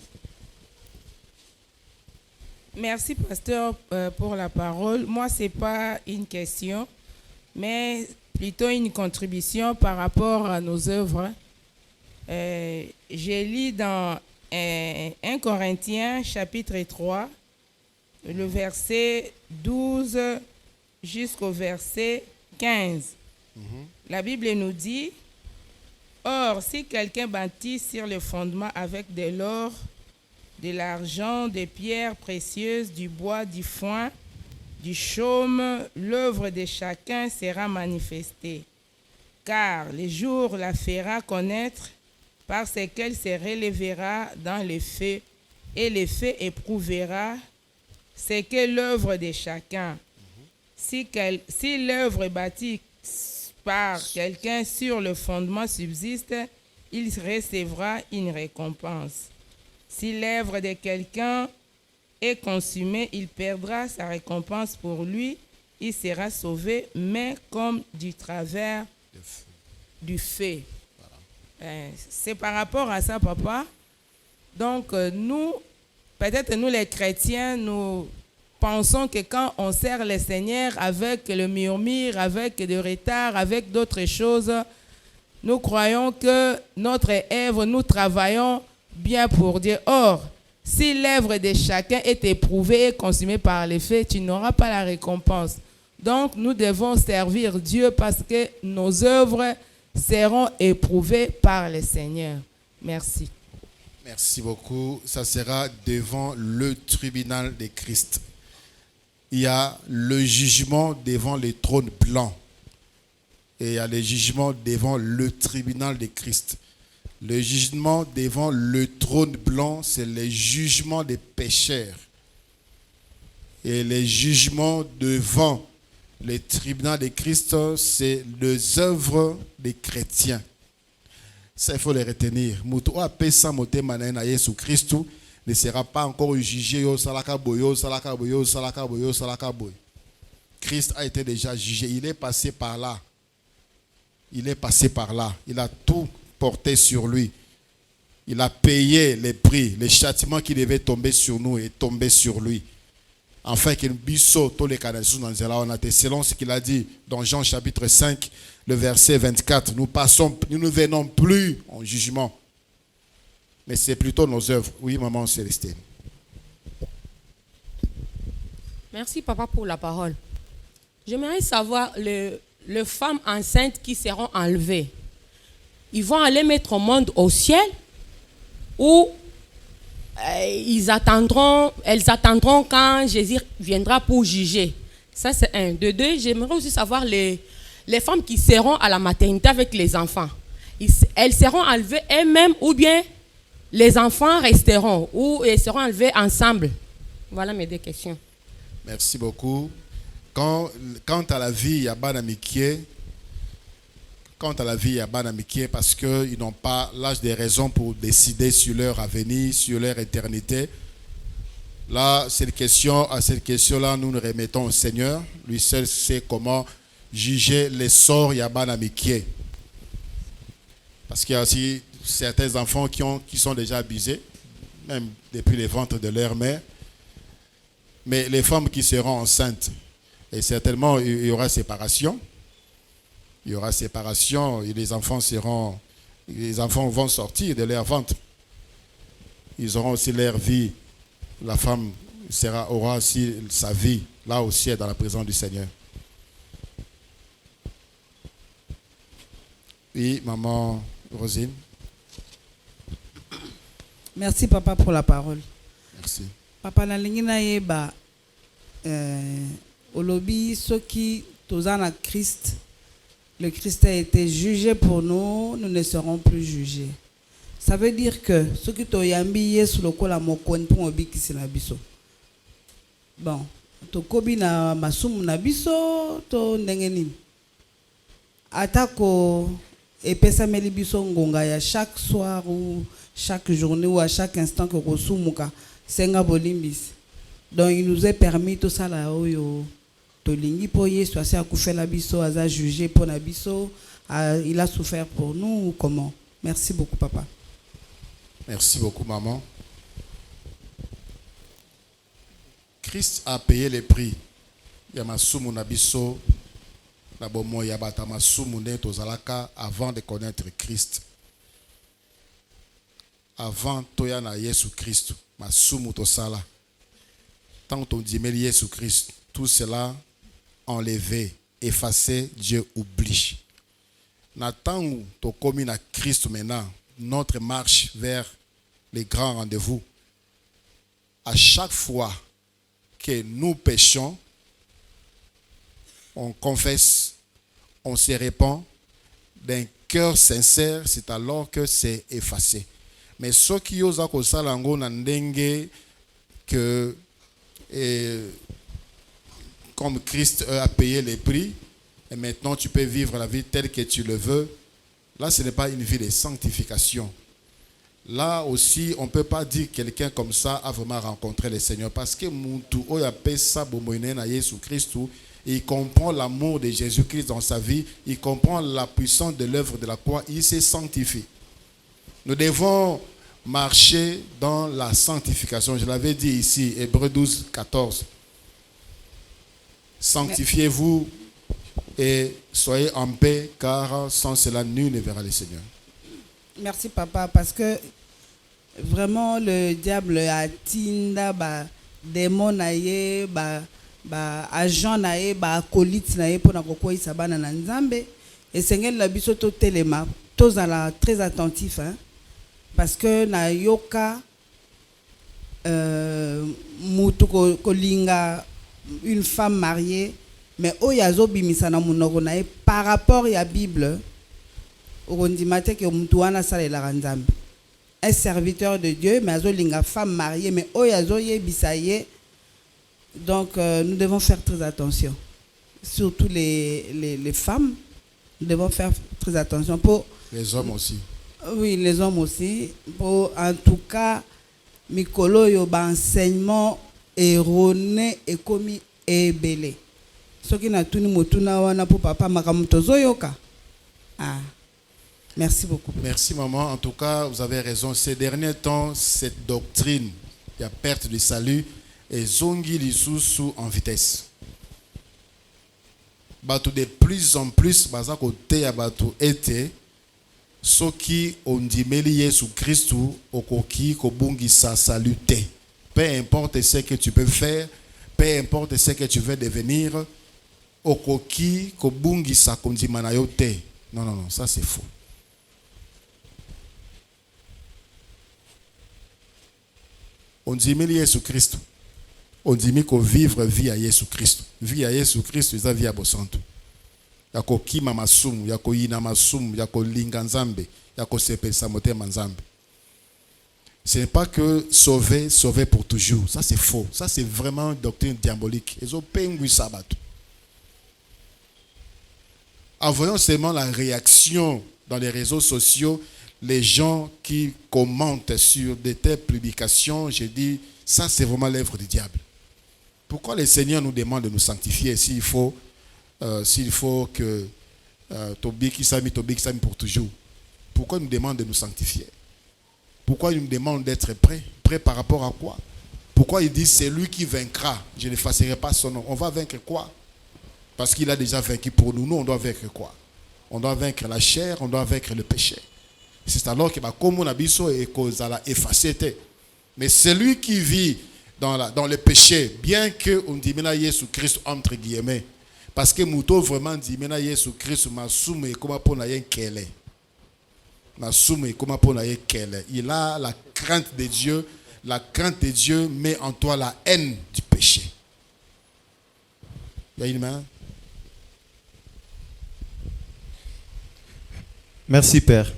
Merci, pasteur, pour la parole. Moi, ce n'est pas une question, mais plutôt une contribution par rapport à nos œuvres. J'ai lu dans 1 Corinthiens, chapitre 3, le verset 12 jusqu'au verset 15. La Bible nous dit, « Or, si quelqu'un bâtit sur le fondement avec de l'or, de l'argent, des pierres précieuses, du bois, du foin, du chaume, l'œuvre de chacun sera manifestée. Car le jour la fera connaître, parce qu'elle se relèvera dans le feu, et le feu éprouvera ce que l'œuvre de chacun. Si l'œuvre bâtie par quelqu'un sur le fondement subsiste, il recevra une récompense. Si l'œuvre de quelqu'un est consumée, il perdra sa récompense pour lui, il sera sauvé, mais comme du travers du feu. Voilà. C'est par rapport à ça, papa. Donc, nous, peut-être nous les chrétiens, nous pensons que quand on sert le Seigneur avec le murmure, avec le retard, avec d'autres choses, nous croyons que notre œuvre, nous travaillons bien pour Dieu. Or, si l'œuvre de chacun est éprouvée et consumée par les faits, tu n'auras pas la récompense. Donc, nous devons servir Dieu parce que nos œuvres seront éprouvées par le Seigneur. Merci. Merci beaucoup. Ça sera devant le tribunal de Christ. Il y a le jugement devant le trône blanc. Et il y a le jugement devant le tribunal de Christ. Le jugement devant le trône blanc, c'est le jugement des pécheurs. Et le jugement devant le tribunal de Christ, c'est les œuvres des chrétiens. Ça, il faut les retenir. Jésus-Christ ne sera pas encore jugé. Christ a été déjà jugé. Il est passé par là. Il est passé par là. Il a tout porté sur lui. Il a payé les prix. Le châtiment qui devait tomber sur nous est tombé sur lui. Enfin, que biso tous les canaux dans le selon ce qu'il a dit dans Jean chapitre 5, le verset 24. Nous ne venons plus en jugement, mais c'est plutôt nos œuvres. Oui, maman Célestine. Merci, papa, pour la parole. J'aimerais savoir les femmes enceintes qui seront enlevées. Ils vont aller mettre au monde au ciel ou elles attendront quand Jésus viendra pour juger. Ça, c'est un. De deux, j'aimerais aussi savoir les femmes qui seront à la maternité avec les enfants. Elles seront enlevées elles-mêmes ou bien les enfants resteront ou elles seront enlevées ensemble. Voilà mes deux questions. Merci beaucoup. Quant à la vie, il y a Banamikié. Quant à la vie, il y a Banamikié parce qu'ils n'ont pas l'âge des raisons pour décider sur leur avenir, sur leur éternité. Là, à cette question-là, nous nous remettons au Seigneur. Lui seul sait comment juger les sorts, il y a Banamikié. Parce qu'il y a aussi certains enfants qui sont déjà abusés, même depuis les ventres de leur mère. Mais les femmes qui seront enceintes, et certainement il y aura séparation. Il y aura séparation et les enfants vont sortir de leur ventre. Ils auront aussi leur vie. La femme aura aussi sa vie là au ciel dans la présence du Seigneur. Oui, maman Rosine. Merci papa pour la parole. Merci. Papa nalingi na yeba olobi soki tozana Christ, le Christ a été jugé pour nous, nous ne serons plus jugés. Ça veut dire que soki toyambi Yesu lokola mokonzi pour obikisi na biso. Bon, tokobi na masumu na biso to ndenge nini. Atako epesameli biso ngonga ya chaque soir ou chaque journée ou à chaque instant que kosumuka senga bolimbisi. Donc il nous est permis tout ça là oyo tolingi po Yesu asi akufela biso aza jugé pour na biso, il a souffert pour nous ou comment? Merci beaucoup papa. Merci beaucoup maman. Christ a payé les prix. Yamasumu na biso na bomo ya bata masumu ne tozalaka avant de connaître Christ. Avant toya na Yesu Christ, masumu tosala. Tant on dit mais Jésus Christ, tout cela enlevé, effacé, Dieu oublie. Nathan où tu commis à Christ maintenant, notre marche vers les grands rendez-vous. À chaque fois que nous péchons, on confesse, on se répand d'un cœur sincère, c'est alors que c'est effacé. Mais ce qui osa ko salango nandenge que comme Christ a payé les prix, et maintenant tu peux vivre la vie telle que tu le veux. Là, ce n'est pas une vie de sanctification. Là aussi, on ne peut pas dire que quelqu'un comme ça a vraiment rencontré le Seigneur. Parce que il comprend l'amour de Jésus-Christ dans sa vie. Il comprend la puissance de l'œuvre de la croix. Il s'est sanctifié. Nous devons marcher dans la sanctification. Je l'avais dit ici, Hébreux 12, 14. Sanctifiez-vous et soyez en paix, car sans cela, nul ne verra le Seigneur. Merci papa, parce que vraiment le diable a tinda démon naye agent naye acolyte naye pour na kokoi sabana na nzambe et Seigneur la biso to telema tous ala très attentif hein, parce que na yoka mutu kolinga une femme mariée mais oyazo bimisa na munoko naye par rapport à la Bible. Un serviteur de Dieu, mais une femme mariée, mais donc nous devons faire très attention. Surtout les femmes, nous devons faire très attention. Pour, les hommes aussi. Oui, les hommes aussi. Pour, en tout cas, Mikolo yoba enseignement erroné et commis et belé. Ce qui n'a tout motuna wana pour papa makamutozo yoka. Ah. Merci beaucoup. Merci maman. En tout cas, vous avez raison. Ces derniers temps, cette doctrine, il y a perte du salut, ezongi lisusu en vitesse. Bato de plus en plus baza koteya bato ete soki ondimeli Yesu Christu okoki kobungisa salut te. Peu importe ce que tu peux faire, peu importe ce que tu veux devenir, okoki kobungisa kondima na yo te. Non, non, non, ça c'est faux. Ondimeli Yesu Christu. Ondimi ko vivre vie à Yesu Christu. Vie à Yesu Christu, c'est vie à bosantu. Yako kima masumu, yako yina masumu, yako linga nzambe, yako sepelisa motema nzambe. Ce n'est pas que sauver pour toujours. Ça c'est faux. Ça c'est vraiment une doctrine diabolique. Ils ont pengu sabat. En voyant seulement la réaction dans les réseaux sociaux, les gens qui commentent sur de telles publications, j'ai dit, ça c'est vraiment l'œuvre du diable. Pourquoi le Seigneur nous demande de nous sanctifier s'il faut que Tobiki Sami pour toujours? Pourquoi il nous demande de nous sanctifier? Pourquoi il nous demande d'être prêt? Prêt par rapport à quoi? Pourquoi il dit c'est lui qui vaincra? Je n'effacerai pas son nom. On va vaincre quoi? Parce qu'il a déjà vaincu pour nous. Nous, on doit vaincre quoi? On doit vaincre la chair, on doit vaincre le péché. C'est alors que comme on a biso et qu'on a effacé. Mais celui qui vit dans le péché, bien qu'on dit maintenant Jésus Christ entre guillemets, parce que Mouto vraiment dit maintenant Jésus Christ m'a soumis comme pour n'a rien qu'elle est. Il a la crainte de Dieu. La crainte de Dieu met en toi la haine du péché. Il y a une main. Merci Père.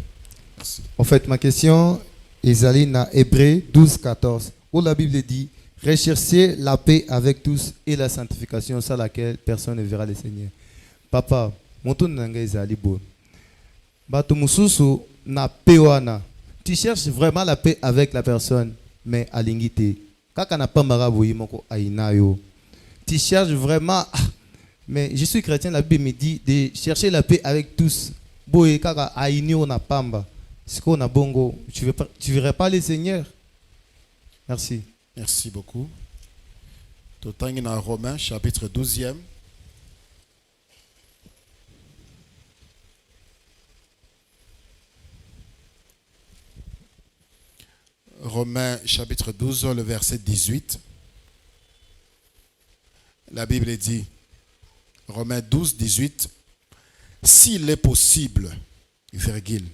Merci. En fait, ma question est allée dans Hébreux 12, 14, où la Bible dit recherchez la paix avec tous et la sanctification sans laquelle personne ne verra le Seigneur. Papa, mon tour est allé bon. Bato mususu na paix wana. Tu cherches vraiment la paix avec la personne, mais à l'ingité. Kaka na pas maraboui moko ainayo. Tu cherches vraiment, mais je suis chrétien, la Bible me dit de chercher la paix avec tous. Boye kaka ainio na pamba. C'est qu'on a bongo. Tu verrais pas le Seigneur. Merci. Merci beaucoup. Totangi dans Romains, chapitre 12e. Romains, chapitre 12, le verset 18. La Bible dit, Romains 12, 18, s'il est possible, virgule,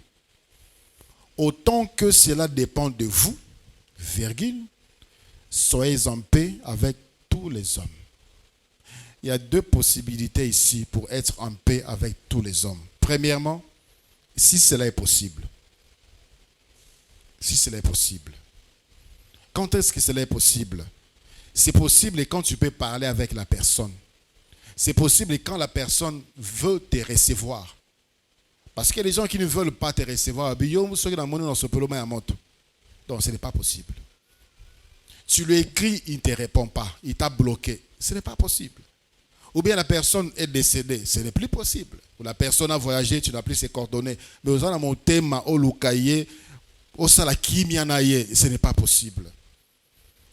autant que cela dépend de vous, virgule, soyez en paix avec tous les hommes. Il y a deux possibilités ici pour être en paix avec tous les hommes. Premièrement, si cela est possible. Si cela est possible. Quand est-ce que cela est possible? C'est possible quand tu peux parler avec la personne. C'est possible quand la personne veut te recevoir. Parce qu'il y a des gens qui ne veulent pas te recevoir. Donc ce n'est pas possible. Tu lui écris, il ne te répond pas. Il t'a bloqué. Ce n'est pas possible. Ou bien la personne est décédée. Ce n'est plus possible. Ou la personne a voyagé, tu n'as plus ses coordonnées. Mais aux mon thème, au lukaye, au salakimianaye, ce n'est pas possible.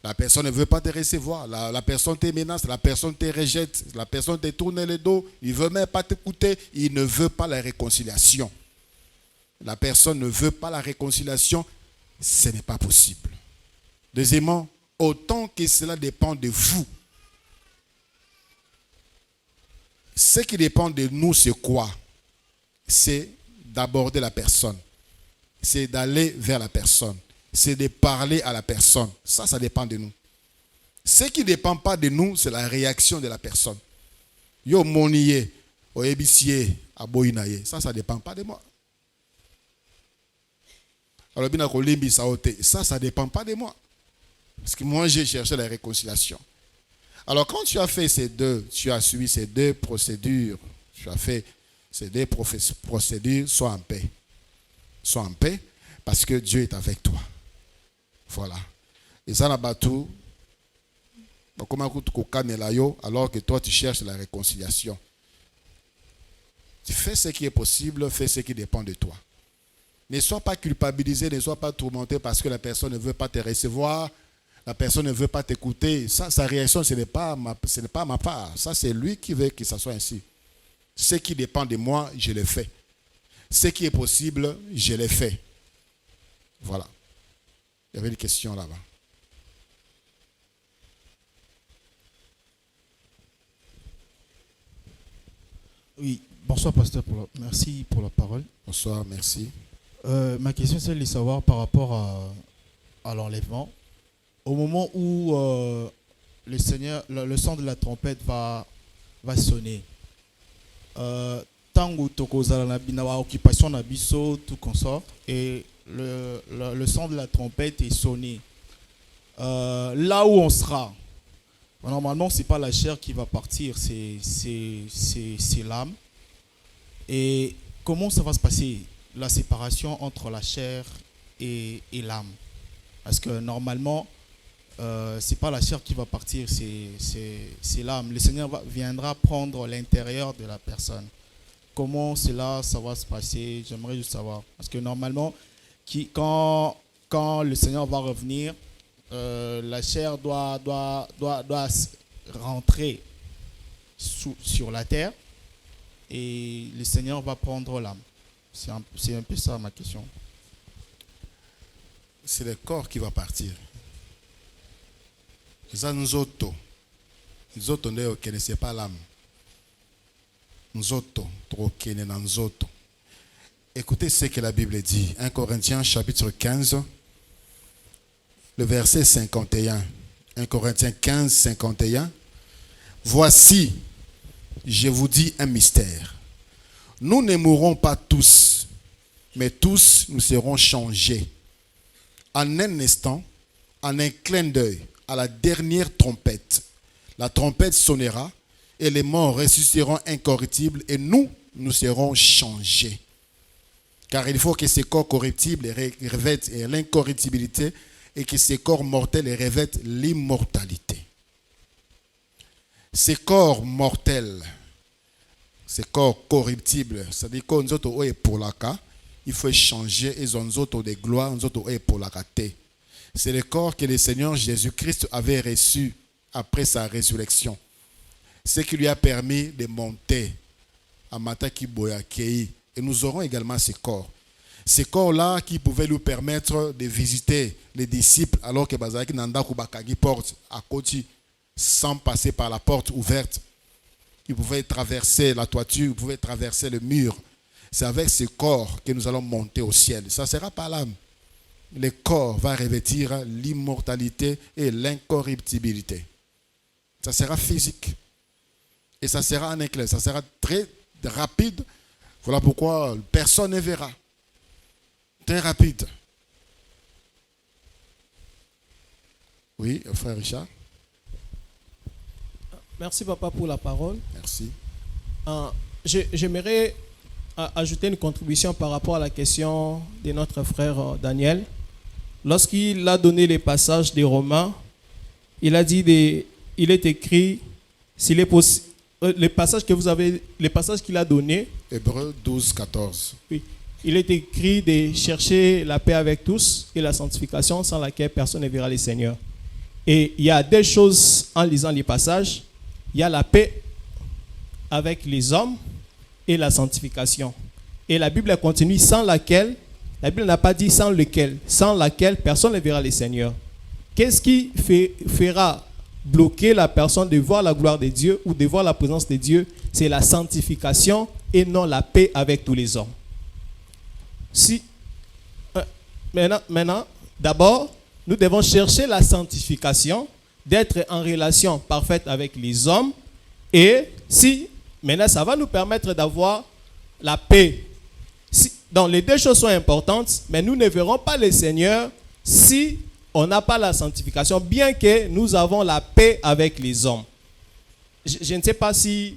La personne ne veut pas te recevoir. La personne te menace, la personne te rejette, la personne te tourne le dos. Il ne veut même pas t'écouter. Il ne veut pas la réconciliation. La personne ne veut pas la réconciliation. Ce n'est pas possible. Deuxièmement, autant que cela dépend de vous. Ce qui dépend de nous, c'est quoi? C'est d'aborder la personne. C'est d'aller vers la personne. C'est de parler à la personne. Ça dépend de nous. Ce qui ne dépend pas de nous, c'est la réaction de la personne. Yo moniye, oebisie, aboinaye. Ça ne dépend pas de moi. Alors, ça ne dépend pas de moi. Parce que moi, j'ai cherché la réconciliation. Alors, quand tu as fait tu as suivi ces deux procédures, tu as fait ces deux procédures, sois en paix. Sois en paix, parce que Dieu est avec toi. Voilà. Et ça n'a pas tout. Alors que toi, tu cherches la réconciliation. Tu fais ce qui est possible, fais ce qui dépend de toi. Ne sois pas culpabilisé, ne sois pas tourmenté parce que la personne ne veut pas te recevoir. la personne ne veut pas t'écouter, ça, sa réaction, ce n'est pas ma part. Ça, c'est lui qui veut que ça soit ainsi. Ce qui dépend de moi, je le fais. Ce qui est possible, je le fais. Voilà. Il y avait une question là-bas. Oui, bonsoir pasteur, merci pour la parole. Bonsoir, merci. Ma question c'est de savoir par rapport à l'enlèvement. Au moment où le Seigneur, le son de la trompette va sonner, tango tokozala na bina wa occupation na biso tout consort et le son de la trompette est sonné. Là où on sera, normalement c'est pas la chair qui va partir, c'est l'âme. Et comment ça va se passer, la séparation entre la chair et l'âme? Parce que normalement c'est pas la chair qui va partir, c'est l'âme. Le Seigneur viendra prendre l'intérieur de la personne. Comment cela ça va se passer? J'aimerais juste savoir. Parce que normalement, quand le Seigneur va revenir, la chair doit rentrer sur la terre et le Seigneur va prendre l'âme. C'est un peu ça ma question. C'est le corps qui va partir. Ça nous autres. Nous autres, ne connaissons pas l'âme. Nous autres, nous autres. Écoutez ce que la Bible dit. 1 Corinthiens chapitre 15, le verset 51. 1 Corinthiens 15, 51. Voici, je vous dis un mystère. Nous ne mourrons pas tous, mais tous nous serons changés. En un instant, en un clin d'œil, à la dernière trompette. La trompette sonnera et les morts ressusciteront incorruptibles et nous serons changés. Car il faut que ces corps corruptibles revêtent l'incorruptibilité et que ces corps mortels revêtent l'immortalité. Ces corps mortels, ces corps corruptibles, c'est-à-dire que nous autres pour la cas, il faut changer et nous autres de gloire, nous autres pour la caté. C'est le corps que le Seigneur Jésus-Christ avait reçu après sa résurrection. Ce qui lui a permis de monter à Mataki Boyakei. Et nous aurons également ces corps. Ces corps-là qui pouvaient nous permettre de visiter les disciples alors que Bazaki Nandaku Bakagi porte à côté sans passer par la porte ouverte. Ils pouvaient traverser la toiture, ils pouvaient traverser le mur. C'est avec ces corps que nous allons monter au ciel. Ça ne sera pas l'âme. Le corps va revêtir l'immortalité et l'incorruptibilité. Ça sera physique. Et ça sera en éclair. Ça sera très rapide. Voilà pourquoi personne ne verra. Très rapide. Oui, frère Richard. Merci papa pour la parole. Merci. J'aimerais ajouter une contribution par rapport à la question de notre frère Daniel. Lorsqu'il a donné les passages des Romains, il a dit, il est écrit, s'il est possible, les passages qu'il a donnés. Hébreux 12, 14. Oui, il est écrit de chercher la paix avec tous et la sanctification sans laquelle personne ne verra le Seigneur. Et il y a des choses en lisant les passages. Il y a la paix avec les hommes et la sanctification. Et la Bible continue sans laquelle, la Bible n'a pas dit sans lequel, sans laquelle personne ne verra le Seigneur. Qu'est-ce qui fera bloquer la personne de voir la gloire de Dieu ou de voir la présence de Dieu? C'est la sanctification et non la paix avec tous les hommes. Maintenant, d'abord, nous devons chercher la sanctification, d'être en relation parfaite avec les hommes. Et maintenant, ça va nous permettre d'avoir la paix. Donc, les deux choses sont importantes, mais nous ne verrons pas le Seigneur si on n'a pas la sanctification, bien que nous avons la paix avec les hommes. Je ne sais pas si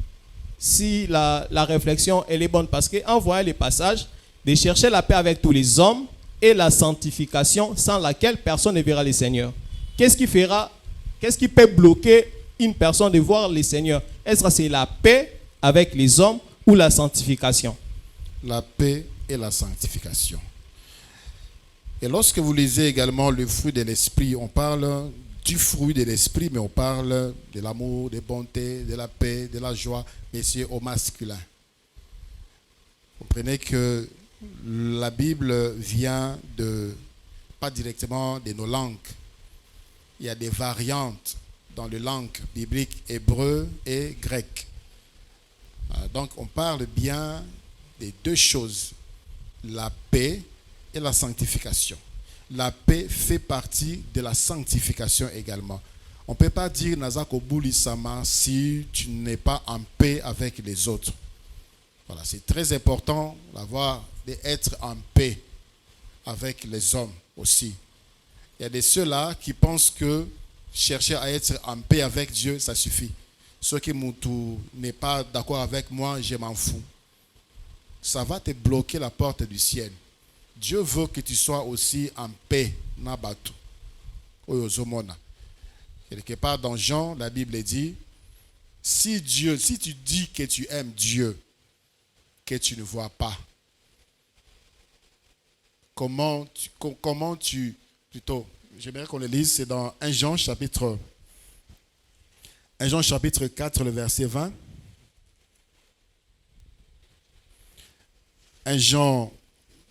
la réflexion elle est bonne, parce qu'en voyant les passages, de chercher la paix avec tous les hommes et la sanctification sans laquelle personne ne verra le Seigneur. Qu'est-ce qui peut bloquer une personne de voir le Seigneur? Est-ce que c'est la paix avec les hommes ou la sanctification? La paix et la sanctification. Et lorsque vous lisez également le fruit de l'esprit, on parle du fruit de l'esprit, mais on parle de l'amour, de bonté, de la paix, de la joie, mais c'est au masculin. Comprenez que la Bible vient pas directement de nos langues. Il y a des variantes dans les langues bibliques hébreu et grec. Donc on parle bien des deux choses, la paix et la sanctification. La paix fait partie de la sanctification également. On ne peut pas dire Nazako Boulisama si tu n'es pas en paix avec les autres. Voilà, c'est très important d'être en paix avec les hommes aussi. Il y a de ceux-là qui pensent que chercher à être en paix avec Dieu, ça suffit. Ceux qui n'est pas d'accord avec moi, je m'en fous. Ça va te bloquer la porte du ciel. Dieu veut que tu sois aussi en paix. Quelque part dans Jean, la Bible dit, si tu dis que tu aimes Dieu, que tu ne vois pas, j'aimerais qu'on le lise, c'est dans 1 Jean chapitre 4, le verset 20. 1 Jean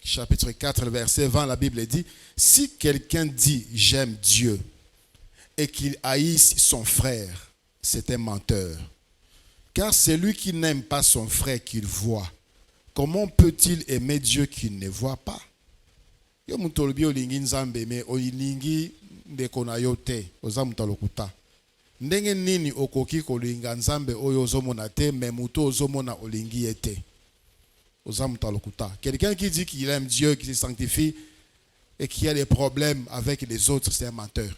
chapitre 4, le verset 20, la Bible dit, si quelqu'un dit j'aime Dieu et qu'il haïsse son frère, c'est un menteur. Car celui qui n'aime pas son frère qu'il voit, comment peut-il aimer Dieu qu'il ne voit pas? Yo mutolbi olingi nzambe me olingi ndeko na yo te oza mutalokuta. Ndenge nini okoki kolinga nzambe oyo ozomona te me muto ozomona olingi ye te. Oza mutalokuta. Quelqu'un qui dit qu'il aime Dieu, qui se sanctifie et qui a des problèmes avec les autres, c'est un menteur.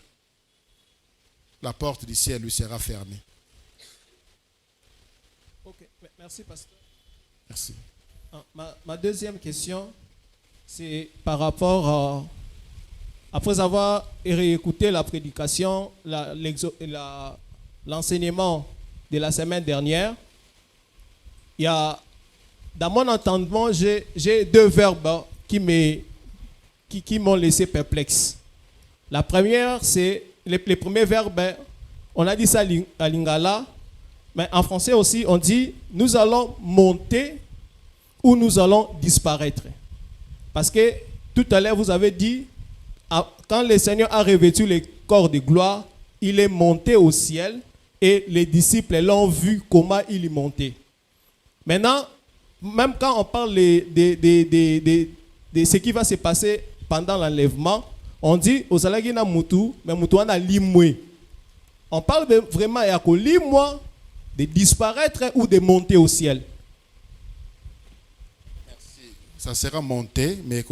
La porte du ciel lui sera fermée. Ok, merci pasteur. Merci. Ma deuxième question, c'est par rapport après avoir réécouté la prédication, l'enseignement de la semaine dernière, il y a, dans mon entendement, j'ai deux verbes qui m'ont laissé perplexe. La première, c'est les premiers verbes, on a dit ça à Lingala, mais en français aussi, on dit nous allons monter ou nous allons disparaître. Parce que tout à l'heure, vous avez dit, quand le Seigneur a revêtu les corps de gloire, il est monté au ciel et les disciples l'ont vu comment il est monté. Maintenant, même quand on parle de ce qui va se passer pendant l'enlèvement, on dit aux Alagina Moutou, mais Moutouana Limwe. On parle vraiment de disparaître ou de monter au ciel. Ça sera monté, mais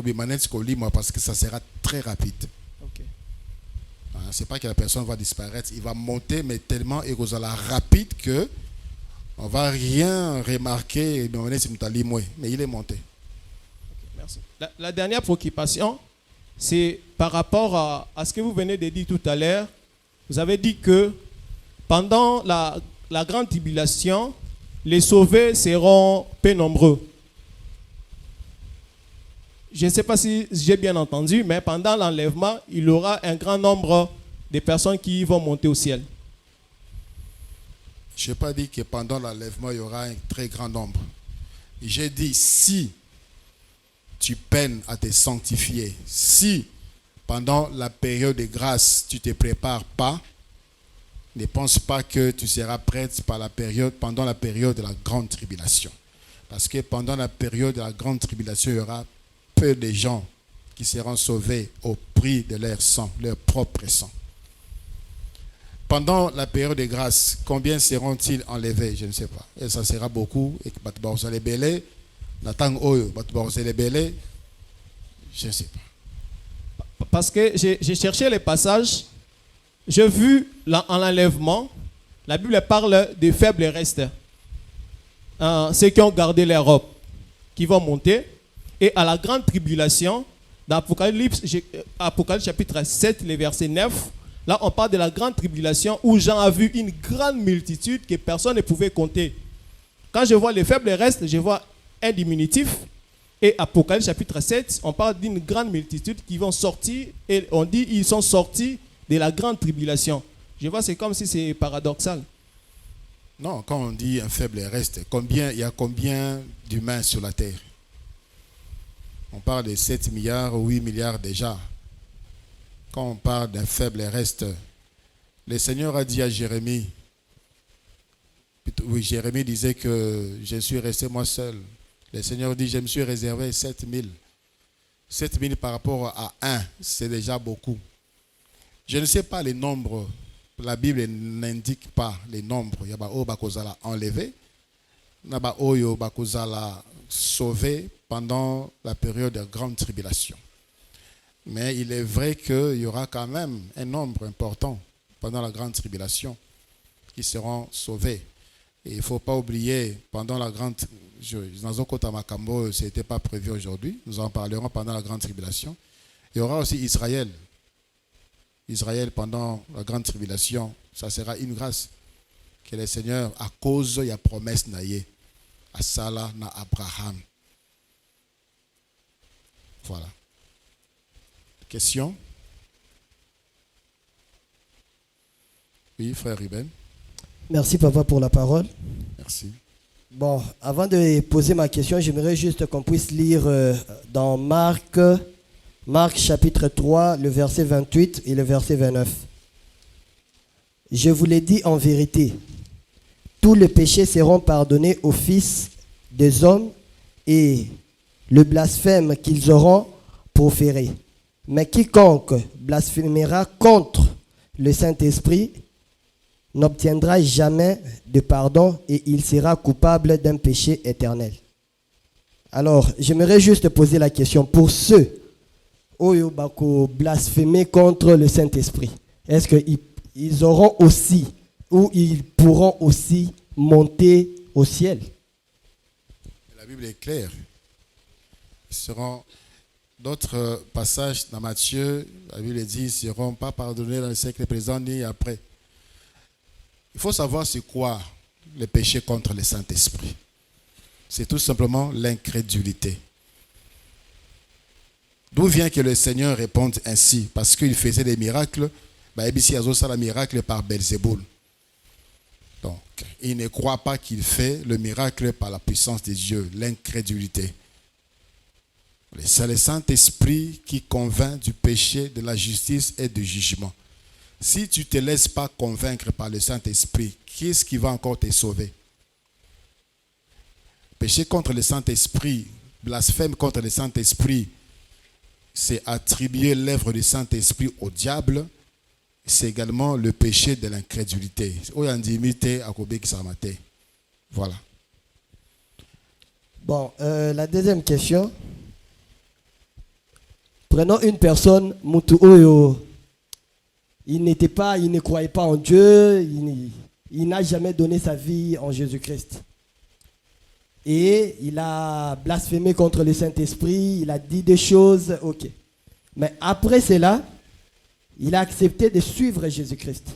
parce que ça sera très rapide. Okay. C'est pas que la personne va disparaître, il va monter, mais tellement et rapide que on va rien remarquer, mais il est monté. Merci. La dernière préoccupation, c'est par rapport à ce que vous venez de dire tout à l'heure. Vous avez dit que pendant la grande tribulation, les sauvés seront peu nombreux. Je ne sais pas si j'ai bien entendu, mais pendant l'enlèvement, il y aura un grand nombre de personnes qui vont monter au ciel. Je n'ai pas dit que pendant l'enlèvement, il y aura un très grand nombre. J'ai dit, si tu peines à te sanctifier, si pendant la période de grâce, tu ne te prépares pas, ne pense pas que tu seras prête pendant la période de la grande tribulation. Parce que pendant la période de la grande tribulation, il y aura peu de gens qui seront sauvés au prix de leur sang, leur propre sang. Pendant la période de grâce, combien seront-ils enlevés? Je ne sais pas. Et ça sera beaucoup. Et je ne sais pas. Parce que j'ai cherché les passages, j'ai vu en l'enlèvement, la Bible parle des faibles restes. Ceux qui ont gardé leur robe, qui vont monter. Et à la grande tribulation, dans Apocalypse chapitre 7, le verset 9, là on parle de la grande tribulation où Jean a vu une grande multitude que personne ne pouvait compter. Quand je vois les faibles restes, je vois un diminutif. Et Apocalypse chapitre 7, on parle d'une grande multitude qui vont sortir. Et on dit ils sont sortis de la grande tribulation. Je vois, c'est comme si c'est paradoxal. Non, quand on dit un faible reste, il y a combien d'humains sur la terre? On parle de 7 milliards ou 8 milliards déjà. Quand on parle d'un faible reste, le Seigneur a dit à Jérémie, oui, Jérémie disait que je suis resté moi seul. Le Seigneur dit, je me suis réservé 7000. 7000 par rapport à 1, c'est déjà beaucoup. Je ne sais pas les nombres. La Bible n'indique pas les nombres. Il y a des bakozala enlevé, il y a des bakozala sauvé pendant la période de grande tribulation. Mais il est vrai qu'il y aura quand même un nombre important pendant la grande tribulation qui seront sauvés. Et il ne faut pas oublier, pendant la grande dans un côté à Makambo, ce n'était pas prévu aujourd'hui. Nous en parlerons pendant la grande tribulation. Il y aura aussi Israël. Israël, pendant la grande tribulation, ça sera une grâce que le Seigneur, à cause de la promesse naïe, à Salah, na Abraham. Voilà. Question? Oui, frère Ruben. Merci, papa, pour la parole. Merci. Bon, avant de poser ma question, j'aimerais juste qu'on puisse lire dans Marc chapitre 3, le verset 28 et le verset 29. Je vous l'ai dit en vérité, tous les péchés seront pardonnés aux fils des hommes et le blasphème qu'ils auront proféré. Mais quiconque blasphémera contre le Saint-Esprit n'obtiendra jamais de pardon et il sera coupable d'un péché éternel. Alors, j'aimerais juste poser la question pour ceux qui blasphémer contre le Saint-Esprit. Est-ce qu'ils auront aussi ou ils pourront aussi monter au ciel? La Bible est claire. Ils seront d'autres passages dans Matthieu, la Bible dit, ils ne seront pas pardonnés dans le siècle présent ni après. Il faut savoir c'est quoi le péché contre le Saint-Esprit. C'est tout simplement l'incrédulité. D'où vient que le Seigneur réponde ainsi? Parce qu'il faisait des miracles. Il y a un miracle par Belzéboul. Donc, il ne croit pas qu'il fait le miracle par la puissance de Dieu, l'incrédulité. C'est le Saint-Esprit qui convainc du péché, de la justice et du jugement. Si tu ne te laisses pas convaincre par le Saint-Esprit, qu'est-ce qui va encore te sauver? Péché contre le Saint-Esprit, blasphème contre le Saint-Esprit, c'est attribuer l'œuvre du Saint-Esprit au diable. C'est également le péché de l'incrédulité. Voilà. Bon, la deuxième question. Prenons une personne, il ne croyait pas en Dieu, il n'a jamais donné sa vie en Jésus-Christ. Et il a blasphémé contre le Saint-Esprit, il a dit des choses, ok. Mais après cela, il a accepté de suivre Jésus-Christ.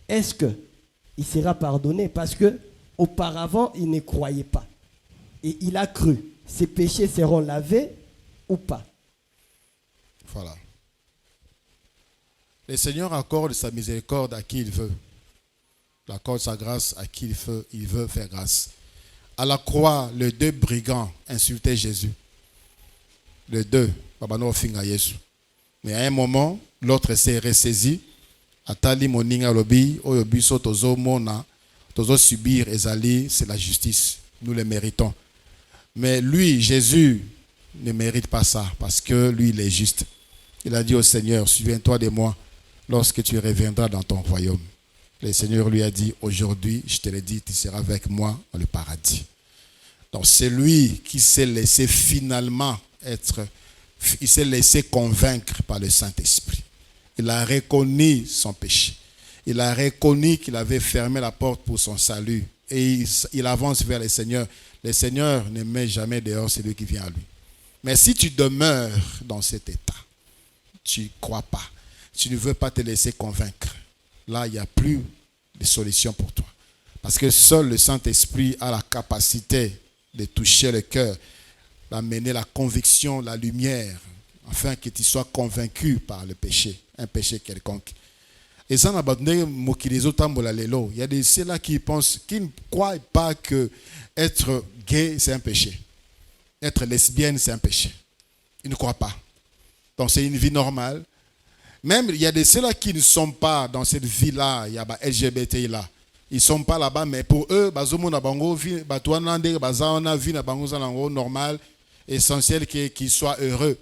Est-ce qu'il sera pardonné? Parce que auparavant, il ne croyait pas. Et il a cru. Ses péchés seront lavés ou pas? Voilà. Le Seigneur accorde sa miséricorde à qui il veut. Il accorde sa grâce à qui il veut faire grâce. À la croix, les deux brigands insultaient Jésus. Les deux. Mais à un moment, l'autre s'est ressaisi. Atali moninga lobi, oyobiso tozo mona, tozo subir ezali, c'est la justice. Nous le méritons. Mais lui, Jésus, ne mérite pas ça parce que lui, il est juste. Il a dit au Seigneur, souviens-toi de moi lorsque tu reviendras dans ton royaume. Le Seigneur lui a dit, aujourd'hui, je te l'ai dit, tu seras avec moi dans le paradis. Donc c'est lui qui s'est laissé finalement il s'est laissé convaincre par le Saint-Esprit. Il a reconnu son péché. Il a reconnu qu'il avait fermé la porte pour son salut. Et il avance vers le Seigneur. Le Seigneur ne met jamais dehors celui qui vient à lui. Mais si tu demeures dans cet état, tu ne crois pas, tu ne veux pas te laisser convaincre, là, il n'y a plus de solution pour toi. Parce que seul le Saint-Esprit a la capacité de toucher le cœur, d'amener la conviction, la lumière, afin que tu sois convaincu par le péché, un péché quelconque. Et ça, il y a des ceux-là qui pensent, qui ne croient pas que être gay, c'est un péché. Être lesbienne, c'est un péché. Ils ne croient pas. Donc c'est une vie normale. Même il y a des ceux-là qui ne sont pas dans cette vie-là, il y a des LGBT là. Ils ne sont pas là-bas, mais pour eux, normal, essentiel qu'ils soient heureux.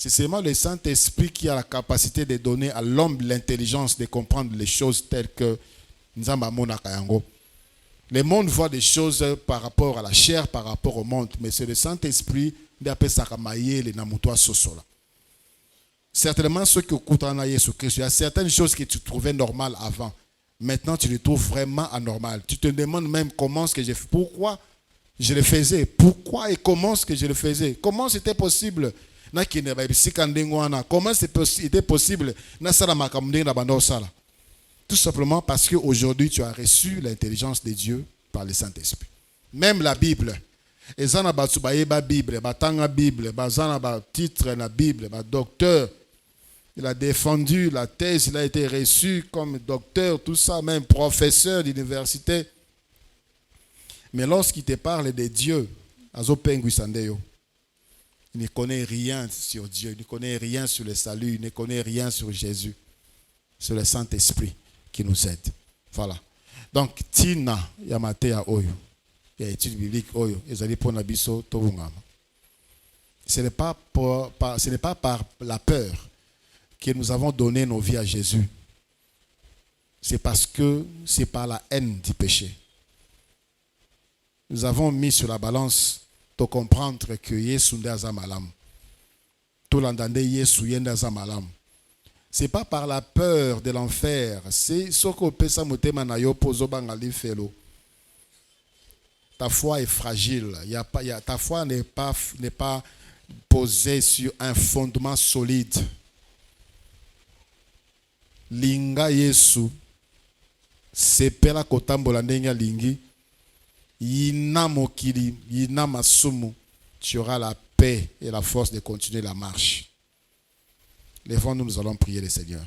C'est seulement le Saint-Esprit qui a la capacité de donner à l'homme l'intelligence de comprendre les choses telles que Nzamba Monaka Yango. Le monde voit des choses par rapport à la chair, par rapport au monde, mais c'est le Saint-Esprit qui appelle ça les Namutoa Sosola. Certainement, ceux qui écoutent en Jésus-Christ, il y a certaines choses que tu trouvais normales avant. Maintenant, tu les trouves vraiment anormales. Tu te demandes même comment est-ce que j'ai fait, pourquoi je le faisais, pourquoi et comment est-ce que je le faisais, comment c'était possible. Comment c'était possible. Tout simplement parce qu'aujourd'hui, tu as reçu l'intelligence de Dieu par le Saint-Esprit. Même la Bible. Titre la Bible, docteur. Il a défendu la thèse, il a été reçu comme docteur, tout ça, même professeur d'université. Mais lorsqu'il te parle de Dieu, il ne connaît rien sur Dieu, il ne connaît rien sur le salut, il ne connaît rien sur Jésus. C'est le Saint-Esprit qui nous aide. Voilà. Donc, Tina, Yamatea Oyo, il y a étude biblique Oyo, Ezali Ponabiso, Tovungama. Ce n'est pas par la peur que nous avons donné nos vies à Jésus. C'est parce que c'est par la haine du péché. Nous avons mis sur la balance pour comprendre que Yesu ndaza malam. Tout l'entendé Yesu yendaza malam. C'est pas par la peur de l'enfer, c'est ce que pesa motema na yo pozo bangali felo. Ta foi est fragile, ta foi n'est pas posée sur un fondement solide. Linga Yesu sepela kotambola ndenge lingi. Yina mokili, yina masumu, tu auras la paix et la force de continuer la marche. Lèvons-nous, nous allons prier le Seigneur.